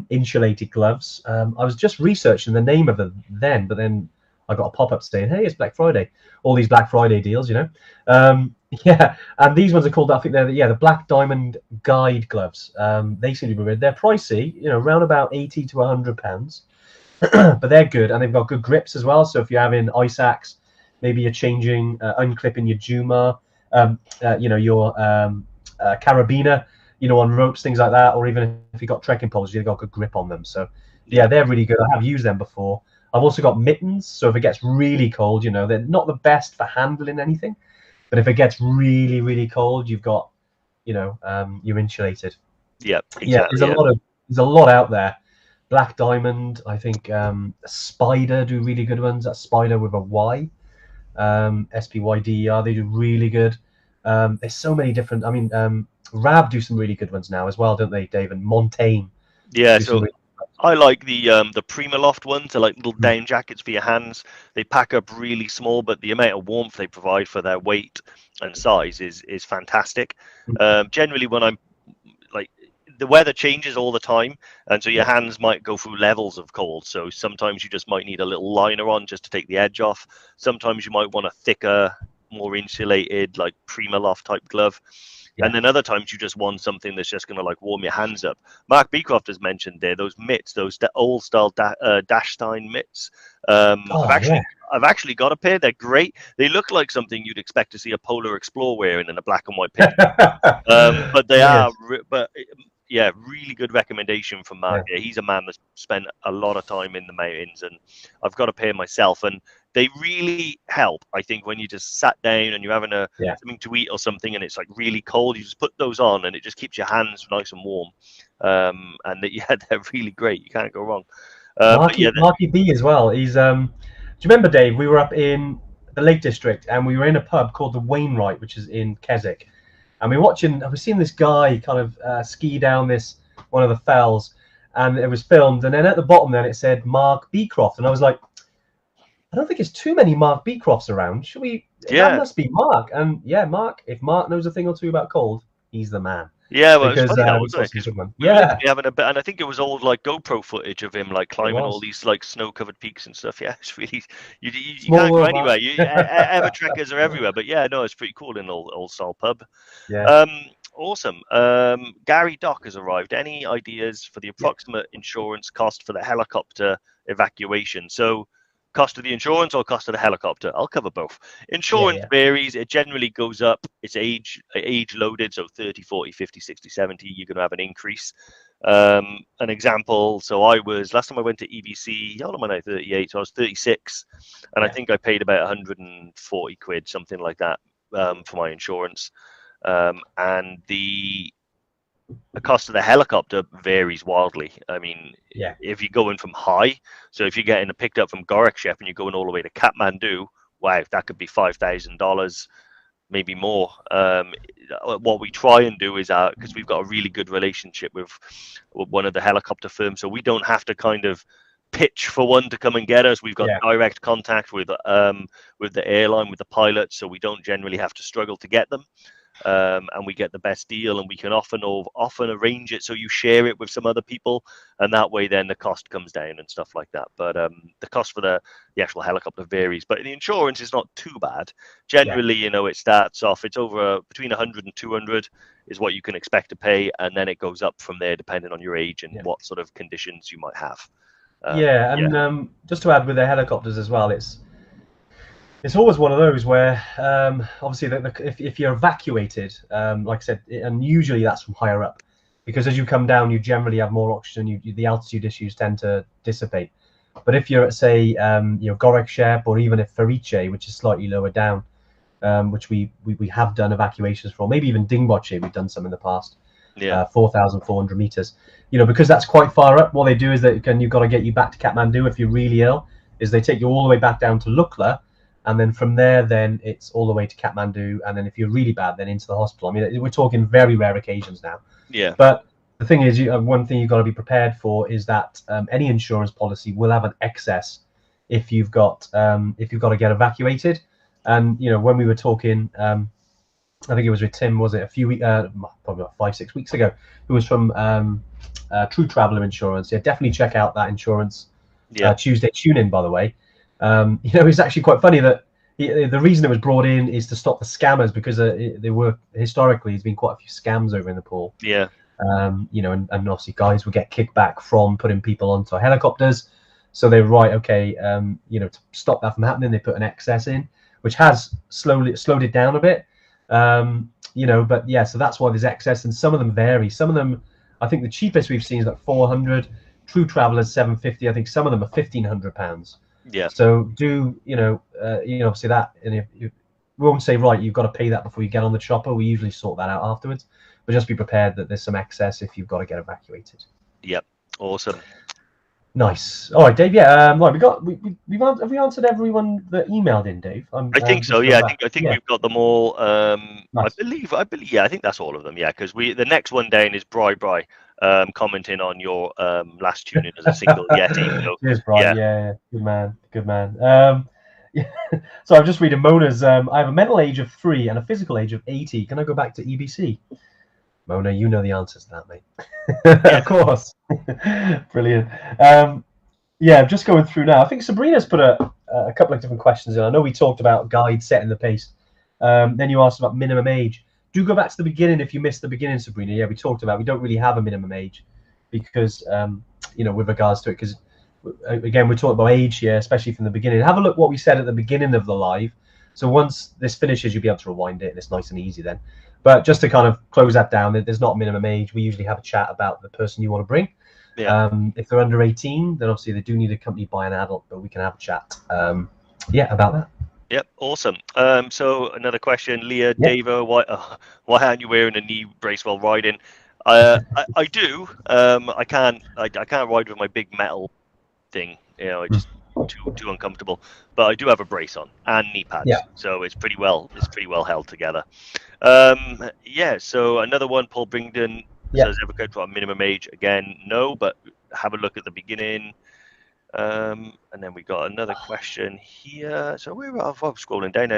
insulated gloves. I was just researching the name of them then, but then I got a pop-up saying, "Hey, it's Black Friday." All these Black Friday deals, yeah. And these ones are called, I think they're the Black Diamond Guide gloves. They seem to be good. They're pricey, around about £80 to £100, but they're good, and they've got good grips as well. So if you're having ice axe, maybe you're changing, unclipping your Juma, your carabiner, on ropes, things like that, or even if you've got trekking poles, you've got good grip on them. So yeah, they're really good. I have used them before. I've also got mittens, so if it gets really cold, they're not the best for handling anything, but if it gets really, really cold, you've got, you're insulated. Yeah, exactly. Yeah, there's a lot out there. Black Diamond, I think Spider do really good ones. That's Spider with a Y, SPYDER. They do really good. There's so many different. I mean, Rab do some really good ones now as well, don't they, Dave? And Montaigne. Yeah, so I like the Primaloft ones. They're like little down jackets for your hands. They pack up really small, but the amount of warmth they provide for their weight and size is fantastic. Generally, when I'm like, the weather changes all the time, and so your hands might go through levels of cold. So sometimes you just might need a little liner on just to take the edge off. Sometimes you might want a thicker, more insulated, like Primaloft type glove. Yeah. And then other times you just want something that's just going to like warm your hands up. Mark Beecroft has mentioned there those mitts, those old style Dachstein mitts. I've actually got a pair. They're great. They look like something you'd expect to see a Polar Explorer wearing in a black and white picture. But they are. But yeah, really good recommendation from Mark. Yeah. He's a man that's spent a lot of time in the mountains, and I've got a pair myself, and they really help. I think when you just sat down and you're having something to eat or something, and it's like really cold, you just put those on, and it just keeps your hands nice and warm. And they're really great. You can't go wrong. Marky B as well. He's. Do you remember, Dave? We were up in the Lake District, and we were in a pub called the Wainwright, which is in Keswick. And I was seeing this guy kind of ski down one of the fells, and it was filmed. And then at the bottom, then it said Mark Beecroft, and I was like, I don't think there's too many Mark Beecrofts around. Should we? Yeah, that must be Mark. And yeah, Mark. If Mark knows a thing or two about cold, he's the man. Yeah, well, because, wasn't it? Having a bit, and I think it was old like GoPro footage of him like climbing all these like snow-covered peaks and stuff. Yeah, it's really you can't go anywhere. Ever trekkers are everywhere, but yeah, no, it's pretty cool in an old style pub. Yeah. Awesome. Gary Dock has arrived. Any ideas for the approximate insurance cost for the helicopter evacuation? So, cost of the insurance or cost of the helicopter? I'll cover both. Insurance varies. It generally goes up. It's age loaded. So 30, 40, 50, 60, 70, you're going to have an increase. An example. So last time I went to EBC, how old am I now? 38. So I was 36. And I think I paid about 140 quid, something like that, for my insurance. And the cost of the helicopter varies wildly. I mean, if you're going from high, so if you're getting picked up from Gorakshep and you're going all the way to Kathmandu, wow, that could be $5,000, maybe more. What we try and do is, because we've got a really good relationship with one of the helicopter firms, so we don't have to kind of pitch for one to come and get us. We've got direct contact with the airline, with the pilots, so we don't generally have to struggle to get them. And we get the best deal, and we can often arrange it so you share it with some other people, and that way then the cost comes down and stuff like that. But the cost for the actual helicopter varies, but the insurance is not too bad. Generally, it starts off, it's over between 100 and 200 is what you can expect to pay, and then it goes up from there depending on your age and what sort of conditions you might have. Just to add with the helicopters as well, it's always one of those where, obviously, if you're evacuated, like I said, and usually that's from higher up, because as you come down, you generally have more oxygen. The altitude issues tend to dissipate. But if you're at, say, Gorakshep, or even at Ferice, which is slightly lower down, which we have done evacuations for, maybe even Dingboche, we've done some in the past. 4,400 meters. Because that's quite far up. What they do is you've got to get you back to Kathmandu if you're really ill. Is they take you all the way back down to Lukla. and then from there, then it's all the way to Kathmandu, and then if you're really bad, then into the hospital. I mean, we're talking very rare occasions now. Yeah. But the thing is, one thing you've got to be prepared for is that any insurance policy will have an excess if you've got to get evacuated. And when we were talking, I think it was with Tim, was it a few weeks, probably about 5-6 weeks ago, who was from True Traveller Insurance. Yeah, definitely check out that insurance. Yeah. Tuesday tune in, by the way. It's actually quite funny that the reason it was brought in is to stop the scammers, because there were historically there's been quite a few scams over in the pool. Yeah. And obviously guys would get kickback from putting people onto helicopters. So they were right, okay, to stop that from happening, they put an excess in, which has slowed it down a bit. But yeah, so that's why there's excess, and some of them vary. Some of them, I think the cheapest we've seen is like 400. True Traveller's 750. I think some of them are £1,500. Yeah. So do obviously that, and we won't say right, you've got to pay that before you get on the chopper. We usually sort that out afterwards, but just be prepared that there's some excess if you've got to get evacuated. Yep. Awesome. Nice. All right, Dave. Yeah. Right. Have we answered everyone that emailed in, Dave? I think so. Yeah. I think we've got them all. Nice. I believe. Yeah. I think that's all of them. Yeah. Because the next one down is Bri, commenting on your last tune in as a single Yeti. So, cheers, Brian. Yeah. Good man. Yeah. So I'm just reading Mona's. I have a mental age of 3 and a physical age of 80. Can I go back to EBC? Mona, you know the answers to that, mate. Yeah. Of course. Brilliant. Just going through now. I think Sabrina's put a couple of different questions in. I know we talked about guides setting the pace. Then you asked about minimum age. Do go back to the beginning if you missed the beginning, Sabrina. Yeah, we talked about we don't really have a minimum age because, with regards to it, because, again, we're talking about age here, especially from the beginning. Have a look what we said at the beginning of the live. So once this finishes, you'll be able to rewind it, and it's nice and easy then. But just to kind of close that down, there's not a minimum age. We usually have a chat about the person you want to bring. Yeah. If they're under 18, then obviously they do need accompanied by an adult, but we can have a chat. About that. Yep, awesome. So another question, Leah, Yeah. Davo, why aren't you wearing a knee brace while riding? I do. I can't ride with my big metal thing. It's just too uncomfortable. But I do have a brace on and knee pads. Yeah. So it's pretty well held together. So another one, Paul Brington says, ever go to our minimum age? Again, no, but have a look at the beginning. And then we got another question here. So we're scrolling down.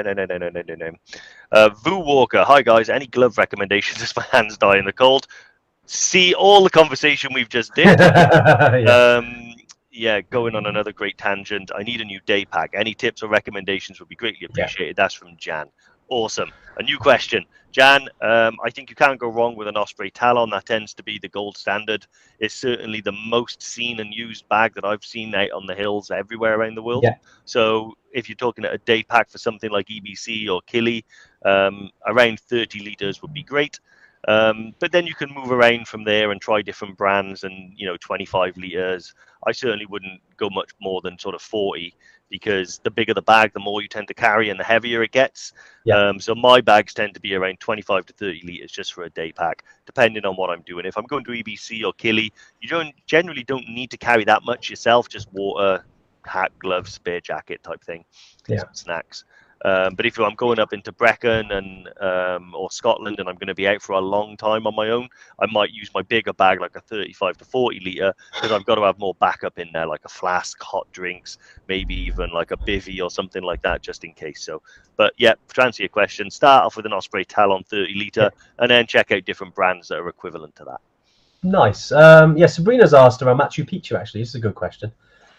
No. Vu Walker, hi guys. Any glove recommendations as my hands die in the cold? See all the conversation we've just did. Going on another great tangent. I need a new day pack. Any tips or recommendations would be greatly appreciated. That's from Jan. Awesome. A new question. Jan, I think you can't go wrong with an Osprey Talon. That tends to be the gold standard. It's certainly the most seen and used bag that I've seen out on the hills everywhere around the world. Yeah. So if you're talking at a day pack for something like EBC or Kili, around 30 litres would be great. But then you can move around from there and try different brands and, 25 litres. I certainly wouldn't go much more than sort of 40 because the bigger the bag, the more you tend to carry and the heavier it gets. Yeah. So my bags tend to be around 25 to 30 litres just for a day pack, depending on what I'm doing. If I'm going to EBC or Kili, you generally don't need to carry that much yourself, just water, hat, gloves, spare jacket type thing, some snacks. But if I'm going up into Brecon and or Scotland and I'm going to be out for a long time on my own, I might use my bigger bag, like a 35 to 40 litre, because I've got to have more backup in there, like a flask, hot drinks, maybe even like a bivvy or something like that, just in case. So, but yeah, to answer your question, start off with an Osprey Talon 30 litre and then check out different brands that are equivalent to that. Nice. Sabrina's asked around Machu Picchu, actually. This is a good question.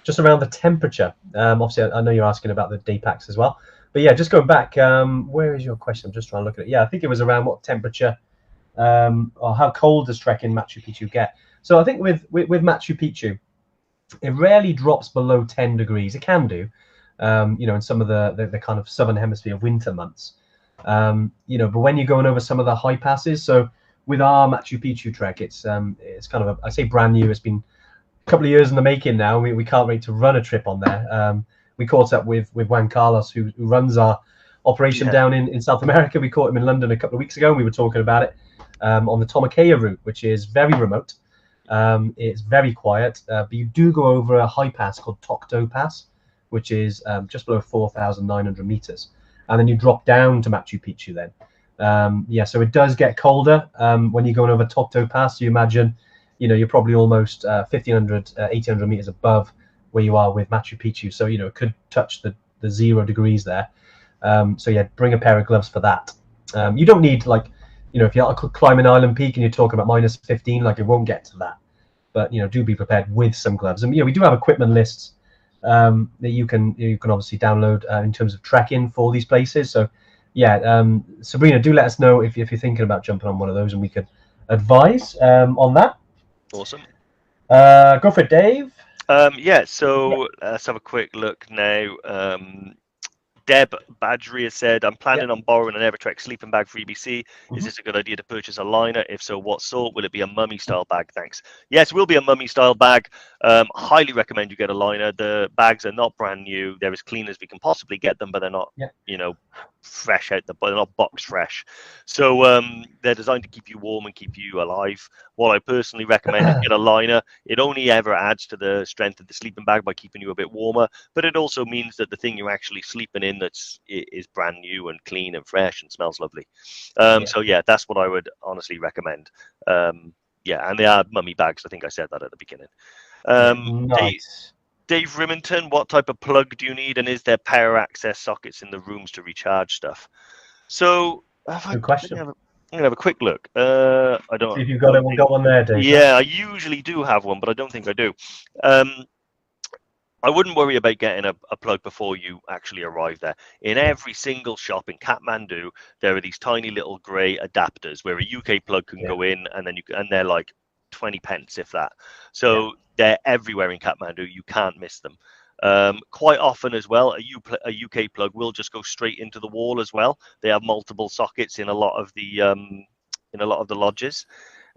Just around the temperature. Obviously, I know you're asking about the day packs as well. But yeah, just going back, where is your question? I'm just trying to look at it. Yeah, I think it was around what temperature or how cold does trekking Machu Picchu get? So I think with Machu Picchu, it rarely drops below 10 degrees. It can do, in some of the kind of southern hemisphere winter months. But when you're going over some of the high passes, so with our Machu Picchu trek, it's kind of I say brand new. It's been a couple of years in the making now. We can't wait to run a trip on there. We caught up with Juan Carlos, who runs our operation down in South America. We caught him in London a couple of weeks ago, and we were talking about it on the Tomakea route, which is very remote. It's very quiet, but you do go over a high pass called Tokto Pass, which is just below 4,900 meters, and then you drop down to Machu Picchu. Then, so it does get colder when you're going over Tokto Pass. So you imagine, you're probably almost 1,500, 1,800 meters above where you are with Machu Picchu. So it could touch the 0 degrees there. Bring a pair of gloves for that. You don't need if you're climbing Island Peak and you're talking about minus 15, it won't get to that. But do be prepared with some gloves. And we do have equipment lists that you can obviously download in terms of trekking for these places. So Sabrina, do let us know if you're thinking about jumping on one of those, and we could advise on that. Awesome. Go for it, Dave. So let's have a quick look now. Deb Badgeria said, I'm planning on borrowing an Evertrek sleeping bag for EBC. Is this a good idea to purchase a liner? If so, what sort? Will it be a mummy style bag? Thanks. Yes, it will be a mummy style bag. Highly recommend you get a liner. The bags are not brand new. They're as clean as we can possibly get them, but they're not, fresh out they're not box fresh. So they're designed to keep you warm and keep you alive. What I personally recommend is get a liner. It only ever adds to the strength of the sleeping bag by keeping you a bit warmer, but it also means that the thing you're actually sleeping in is brand new and clean and fresh and smells lovely. So that's what I would honestly recommend. And they are mummy bags. I think I said that at the beginning. Nice. Dave Rimington, what type of plug do you need, and is there power access sockets in the rooms to recharge stuff? So good question. I'm gonna have a quick look. I don't. See if you've got it. We'll go on there, Dave. Yeah, I usually do have one, but I don't think I do. I wouldn't worry about getting a plug before you actually arrive there. In every single shop in Kathmandu, there are these tiny little grey adapters where a UK plug can go in, and then they're like 20 pence, if that. So they're everywhere in Kathmandu. You can't miss them. Quite often as well, a UK plug will just go straight into the wall as well. They have multiple sockets in a lot of the lodges.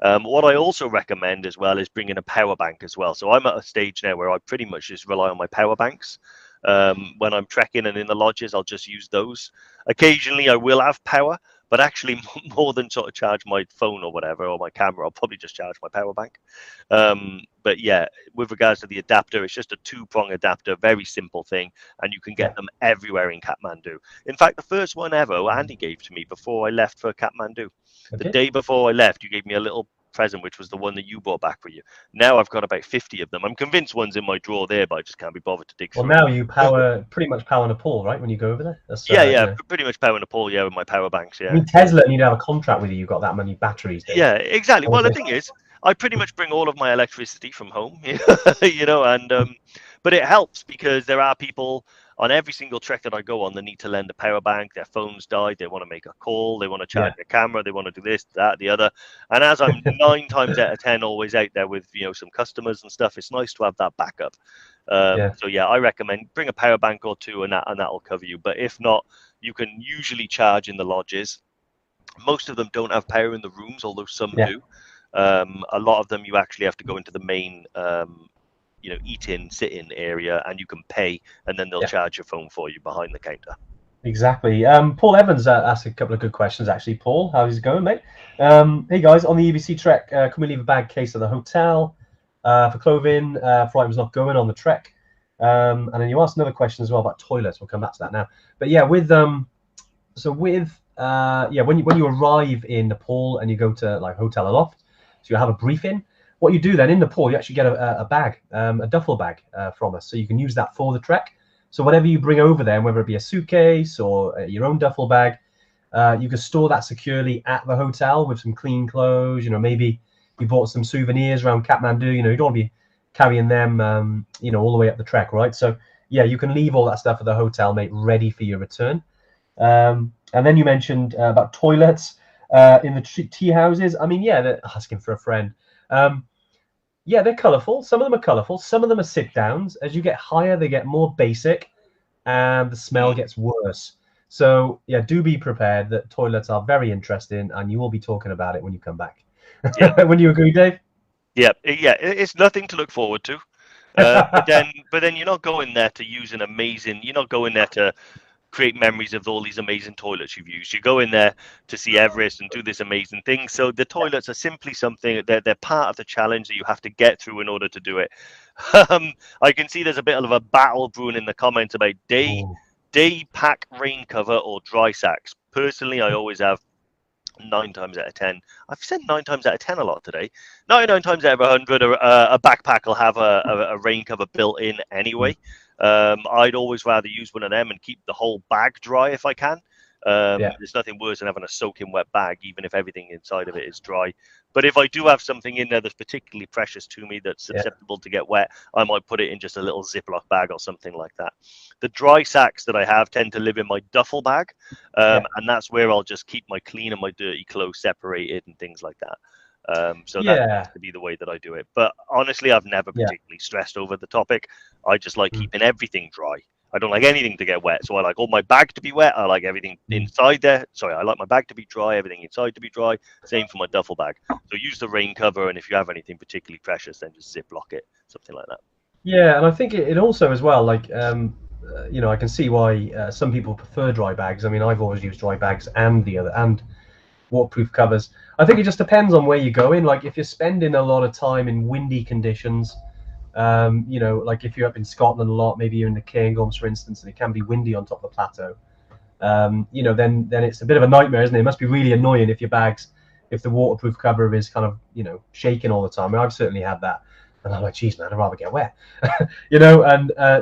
What I also recommend as well is bringing a power bank as well. So I'm at a stage now where I pretty much just rely on my power banks. When I'm trekking and in the lodges, I'll just use those. Occasionally I will have power, but actually more than sort of charge my phone or whatever, or my camera, I'll probably just charge my power bank. But yeah, with regards to the adapter, it's just a 2-prong adapter, very simple thing, and you can get them everywhere in Kathmandu. In fact, the first one ever Andy gave to me before I left for Kathmandu. The day before I left, you gave me a little present, which was the one that you brought back with you. Now I've got about 50 of them. I'm convinced one's in my drawer there, but I just can't be bothered to dig through. Well, now you pretty much power Nepal, right? When you go over there. That's, pretty much power Nepal. Yeah, with my power banks. Yeah. I mean, Tesla need to have a contract with you. You've got that many batteries. Dave. Yeah, exactly. Well, the thing is, I pretty much bring all of my electricity from home, but it helps because there are people on every single trek that I go on that need to lend a power bank. Their phones died. They want to make a call. They want to charge their camera. They want to do this, that, the other. And as I'm 9 times out of 10 always out there with some customers and stuff, it's nice to have that backup. So I recommend bring a power bank or two, and that'll cover you. But if not, you can usually charge in the lodges. Most of them don't have power in the rooms, although some do. A lot of them you actually have to go into the main eat-in, sit-in area, and you can pay, and then they'll charge your phone for you behind the counter. Exactly. Paul Evans asked a couple of good questions, actually. Paul, how's it going, mate? Hey, guys, on the EBC trek, can we leave a bag case at the hotel for clothing for items not going on the trek? And then you asked another question as well about toilets. We'll come back to that now. But yeah, when you arrive in Nepal and you go to like Hotel Aloft, so you have a briefing. What you do then in Nepal, you actually get a bag, a duffel bag from us, so you can use that for the trek. So whatever you bring over there, whether it be a suitcase or your own duffel bag, you can store that securely at the hotel with some clean clothes. Maybe you bought some souvenirs around Kathmandu. You don't want to be carrying them, all the way up the trek, right? So yeah, you can leave all that stuff at the hotel, mate, ready for your return. And then you mentioned about toilets in the tea houses. I mean, they're asking for a friend. They're colourful. Some of them are colourful. Some of them are sit-downs. As you get higher, they get more basic, and the smell gets worse. So, do be prepared that toilets are very interesting, and you will be talking about it when you come back. Yeah. Wouldn't you agree, Dave? Yeah. It's nothing to look forward to. But then you're not going there to use an amazing. You're not going there to create memories of all these amazing toilets you've used. You go in there to see Everest and do this amazing thing. So the toilets are simply something, they're part of the challenge that you have to get through in order to do it. I can see there's a bit of a battle brewing in the comments about day pack rain cover or dry sacks. Personally, I always have 9 times out of 10. I've said 9 times out of 10 a lot today. 99 times out of 100, a backpack will have a rain cover built in anyway. I'd always rather use one of them and keep the whole bag dry if I can. There's nothing worse than having a soaking wet bag, even if everything inside of it is dry. But if I do have something in there that's particularly precious to me, that's susceptible to get wet, I might put it in just a little Ziploc bag or something like that. The dry sacks that I have tend to live in my duffel bag, and that's where I'll just keep my clean and my dirty clothes separated and things like that. So that tends to be the way that I do it. But honestly, I've never particularly stressed over the topic. I just like keeping everything dry. I don't like anything to get wet. So I like all my bag to be wet. I like everything inside there. Sorry, I like my bag to be dry, everything inside to be dry. Same for my duffel bag. So use the rain cover, and if you have anything particularly precious, then just Ziploc it, something like that. Yeah, and I think it also as well, like, I can see why some people prefer dry bags. I mean, I've always used dry bags and waterproof covers. I think it just depends on where you're going. Like, if you're spending a lot of time in windy conditions, like if you're up in Scotland a lot, maybe you're in the Cairngorms, for instance, and it can be windy on top of the plateau, then it's a bit of a nightmare, isn't it? It must be really annoying if the waterproof cover is kind of, shaking all the time. I mean, I've certainly had that. And I'm like, geez, man, I'd rather get wet,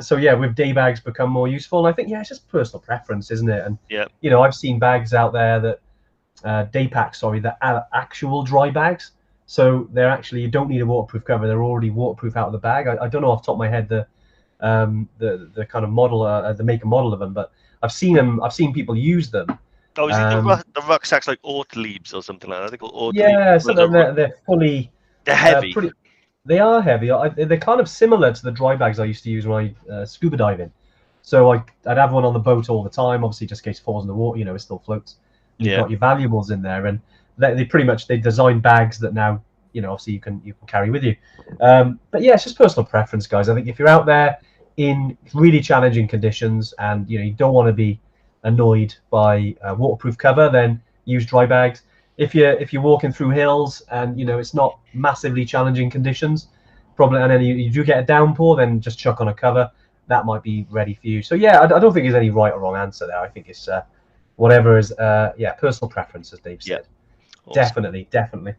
so yeah, with day bags become more useful. And I think, it's just personal preference, isn't it? And, I've seen bags out there that, day packs, that are actual dry bags. So they're actually, you don't need a waterproof cover. They're already waterproof out of the bag. I don't know off the top of my head the kind of model, the make and model of them, but I've seen people use them. Oh, is it the rucksacks like Ortliebs or something like that? They're called Ortliebs. Yeah, some of them, they're fully... They're heavy. They are heavy. They're kind of similar to the dry bags I used to use when I scuba diving. So I'd have one on the boat all the time, obviously just in case it falls in the water, it still floats. You've got your valuables in there, and they pretty much, they design bags that now, obviously you can carry with you. But yeah, it's just personal preference, guys. I think if you're out there in really challenging conditions and you don't want to be annoyed by waterproof cover, then use dry bags. If you're walking through hills and it's not massively challenging conditions, probably, and then you do get a downpour, then just chuck on a cover. That might be ready for you. So yeah, I don't think there's any right or wrong answer there. I think it's whatever is personal preference, as Dave said. Awesome. Definitely.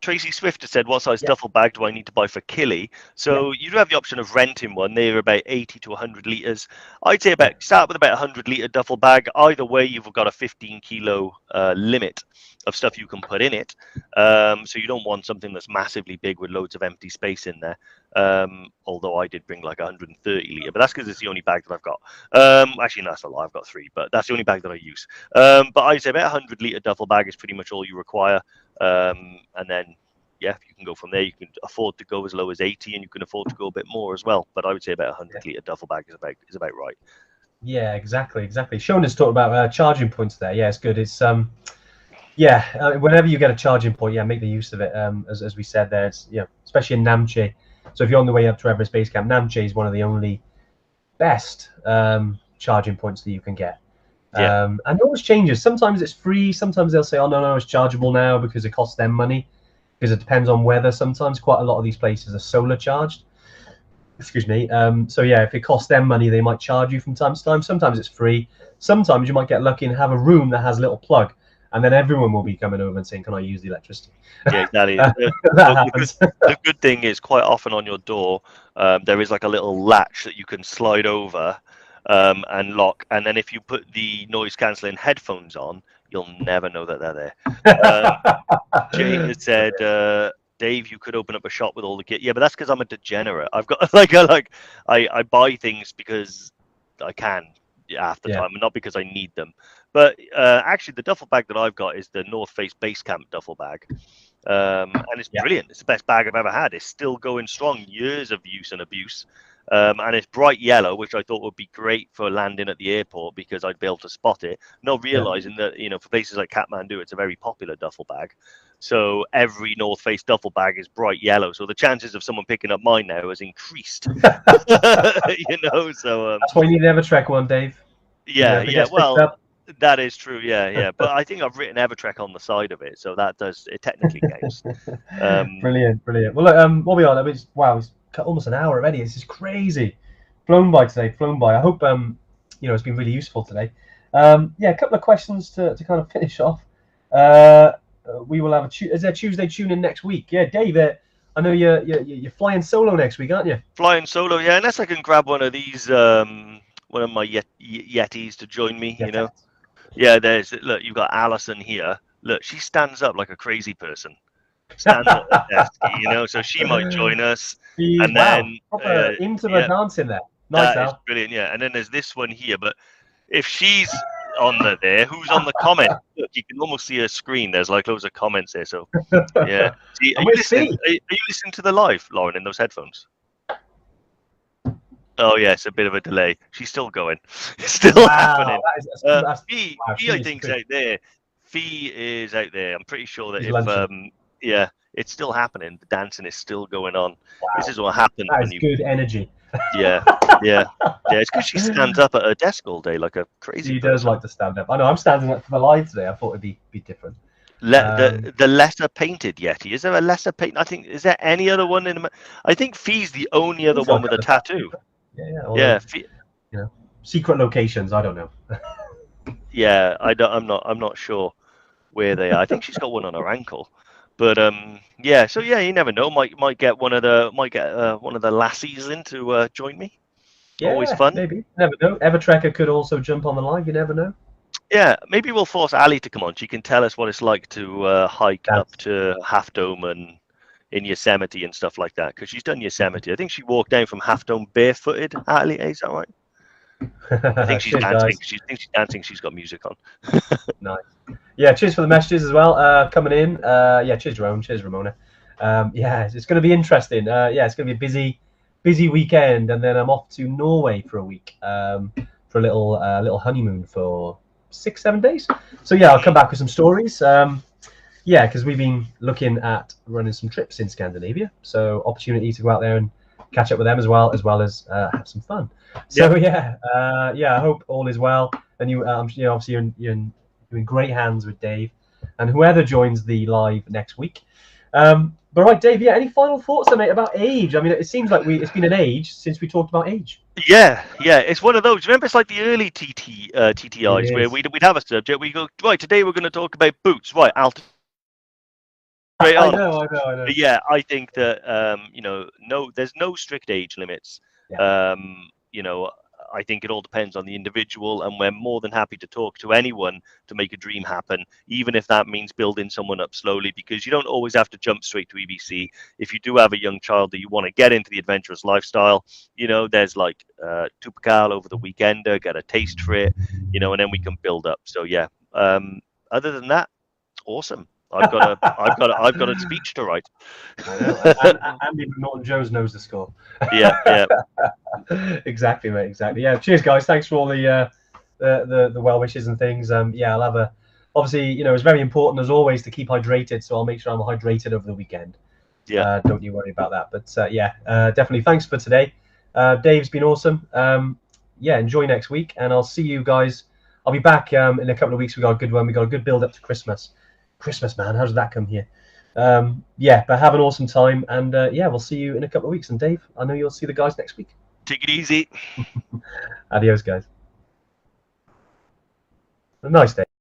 Tracy Swift has said, what size duffel bag do I need to buy for Killy? So you do have the option of renting one. They're about 80 to 100 litres. I'd say start with about 100-litre duffel bag. Either way, you've got a 15-kilo limit of stuff you can put in it. So you don't want something that's massively big with loads of empty space in there. Although I did bring like 130-litre, but that's because it's the only bag that I've got. Actually, no, that's a lie. I've got 3, but that's the only bag that I use. But I'd say about 100-litre duffel bag is pretty much all you require. And then, you can go from there. You can afford to go as low as 80, and you can afford to go a bit more as well. But I would say about 100-litre duffel bag is about right. Yeah, exactly. Sean has talked about charging points there. Yeah, it's good. It's whenever you get a charging point, make the use of it. As we said there, it's especially in Namche. So if you're on the way up to Everest Base Camp, Namche is one of the only best charging points that you can get. And it always changes. Sometimes it's free. Sometimes they'll say, oh, no, it's chargeable now because it costs them money. Because it depends on weather. Sometimes quite a lot of these places are solar charged. Excuse me. So yeah, if it costs them money, they might charge you from time to time. Sometimes it's free. Sometimes you might get lucky and have a room that has a little plug. And then everyone will be coming over and saying, can I use the electricity? Yeah, exactly. The good thing is quite often on your door, there is like a little latch that you can slide over and lock. And then if you put the noise cancelling headphones on, you'll never know that they're there. Jane has said, Dave, you could open up a shop with all the kit. Yeah, but that's because I'm a degenerate. I've got I buy things because I can half the time, and not because I need them. But actually, the duffel bag that I've got is the North Face Base Camp duffel bag. And it's brilliant. It's the best bag I've ever had. It's still going strong, years of use and abuse. And it's bright yellow, which I thought would be great for landing at the airport because I'd be able to spot it, not realizing that, for places like Kathmandu, it's a very popular duffel bag. So every North Face duffel bag is bright yellow. So the chances of someone picking up mine now has increased. So that's why you need to have a Trek one, Dave. Yeah, If it yeah. gets picked Well, up. that is true. Yeah, yeah. But I think I've written Evertrek on the side of it, so that does it technically counts. Brilliant, brilliant. Well, look, what we are? I mean, wow, it's almost an hour already. It's just crazy. Flown by today, flown by. I hope it's been really useful today. Yeah, a couple of questions to kind of finish off. We will have is there Tuesday tune in next week? Yeah, Dave, I know you're flying solo next week, aren't you? Flying solo, yeah. Unless I can grab one of these, one of my Yetis to join me, Yeah, you know. Yeah, look. You've got Alison here. Look, she stands up like a crazy person. Stands at the desk, you know. So she might join us, Jeez, and wow, then proper into the yeah, dancing there. Nice, that is Al. brilliant. Yeah, and then there's this one here, but if she's on there, who's on the comment? Look, you can almost see her screen. There's like loads of comments there. So yeah. See, are And you where's listening? Fee? Are you listening to the live, Lauren, in those headphones? Oh yeah, it's a bit of a delay. She's still going. It's still Wow, happening. wow, Fee, she I is think's good. out there. Fee is out there. I'm pretty sure that She's if lunching. yeah, it's still happening. The dancing is still going on. This Wow, is what happens that when is you good energy. yeah, yeah, yeah. It's because she stands up at her desk all day like a crazy She does person. like to stand up. I know I'm standing up for the live today. I thought it'd be different. The lesser painted Yeti. Is there a lesser paint? I think is there any other one in? I think Fee's the only other He's got one a with a couple of tattoo. yeah, yeah. Yeah, Although secret locations, I don't know. yeah. I'm not sure where they are. I think she's got one on her ankle. But yeah. So yeah, you never know. Might get one of the lassies in to join me. Always Yeah, fun. maybe. Never know. Evertrekker could also jump on the live. You never know. Yeah, maybe we'll force Ali to come on. She can tell us what it's like to hike up That's to Half Dome and in Yosemite and stuff like that. Because she's done Yosemite. I think she walked down from Half Dome barefooted. Ali, is that right? I think she's cheers, dancing. guys. She thinks she's dancing. She's got music on. Nice. Yeah, cheers for the messages as well. Coming in. Yeah, cheers, Jerome. Cheers, Ramona. Yeah, it's going to be interesting. Yeah, it's going to be a busy weekend, and then I'm off to Norway for a week for a little honeymoon for 6-7 days. So yeah, I'll come back with some stories. Yeah, because we've been looking at running some trips in Scandinavia, so opportunity to go out there and catch up with them as well as have some fun. So yeah, I hope all is well, and obviously you're in great hands with Dave, and whoever joins the live next week. But right, Dave, yeah, any final thoughts, then, mate, about age? I mean, it seems like it's been an age since we talked about age. Yeah, yeah. It's one of those. Remember, it's like the early TTIs It where is. we'd have a subject. We go right today. We're going to talk about boots. Right, straight I on. know. But yeah, I think that there's no strict age limits. Yeah. I think it all depends on the individual, and we're more than happy to talk to anyone to make a dream happen, even if that means building someone up slowly, because you don't always have to jump straight to EBC. If you do have a young child that you want to get into the adventurous lifestyle, there's like Tupakal over the weekend, get a taste for it, and then we can build up. So yeah, other than that, awesome. I've got a speech to write. I know. And Andy McNaughton-Jones knows the score. Yeah. Exactly, mate. Exactly. Yeah. Cheers, guys. Thanks for all the well wishes and things. Yeah, I'll have obviously, it's very important as always to keep hydrated. So I'll make sure I'm hydrated over the weekend. Yeah. Don't you worry about that. But yeah, definitely. Thanks for today. Dave's been awesome. Yeah, enjoy next week, and I'll see you guys. I'll be back in a couple of weeks. We got a good one. We got a good build up to Christmas. Christmas, man. How does that come here? Yeah, but have an awesome time, and yeah, we'll see you in a couple of weeks. And Dave, I know you'll see the guys next week. Take it easy. Adios, guys. A nice day.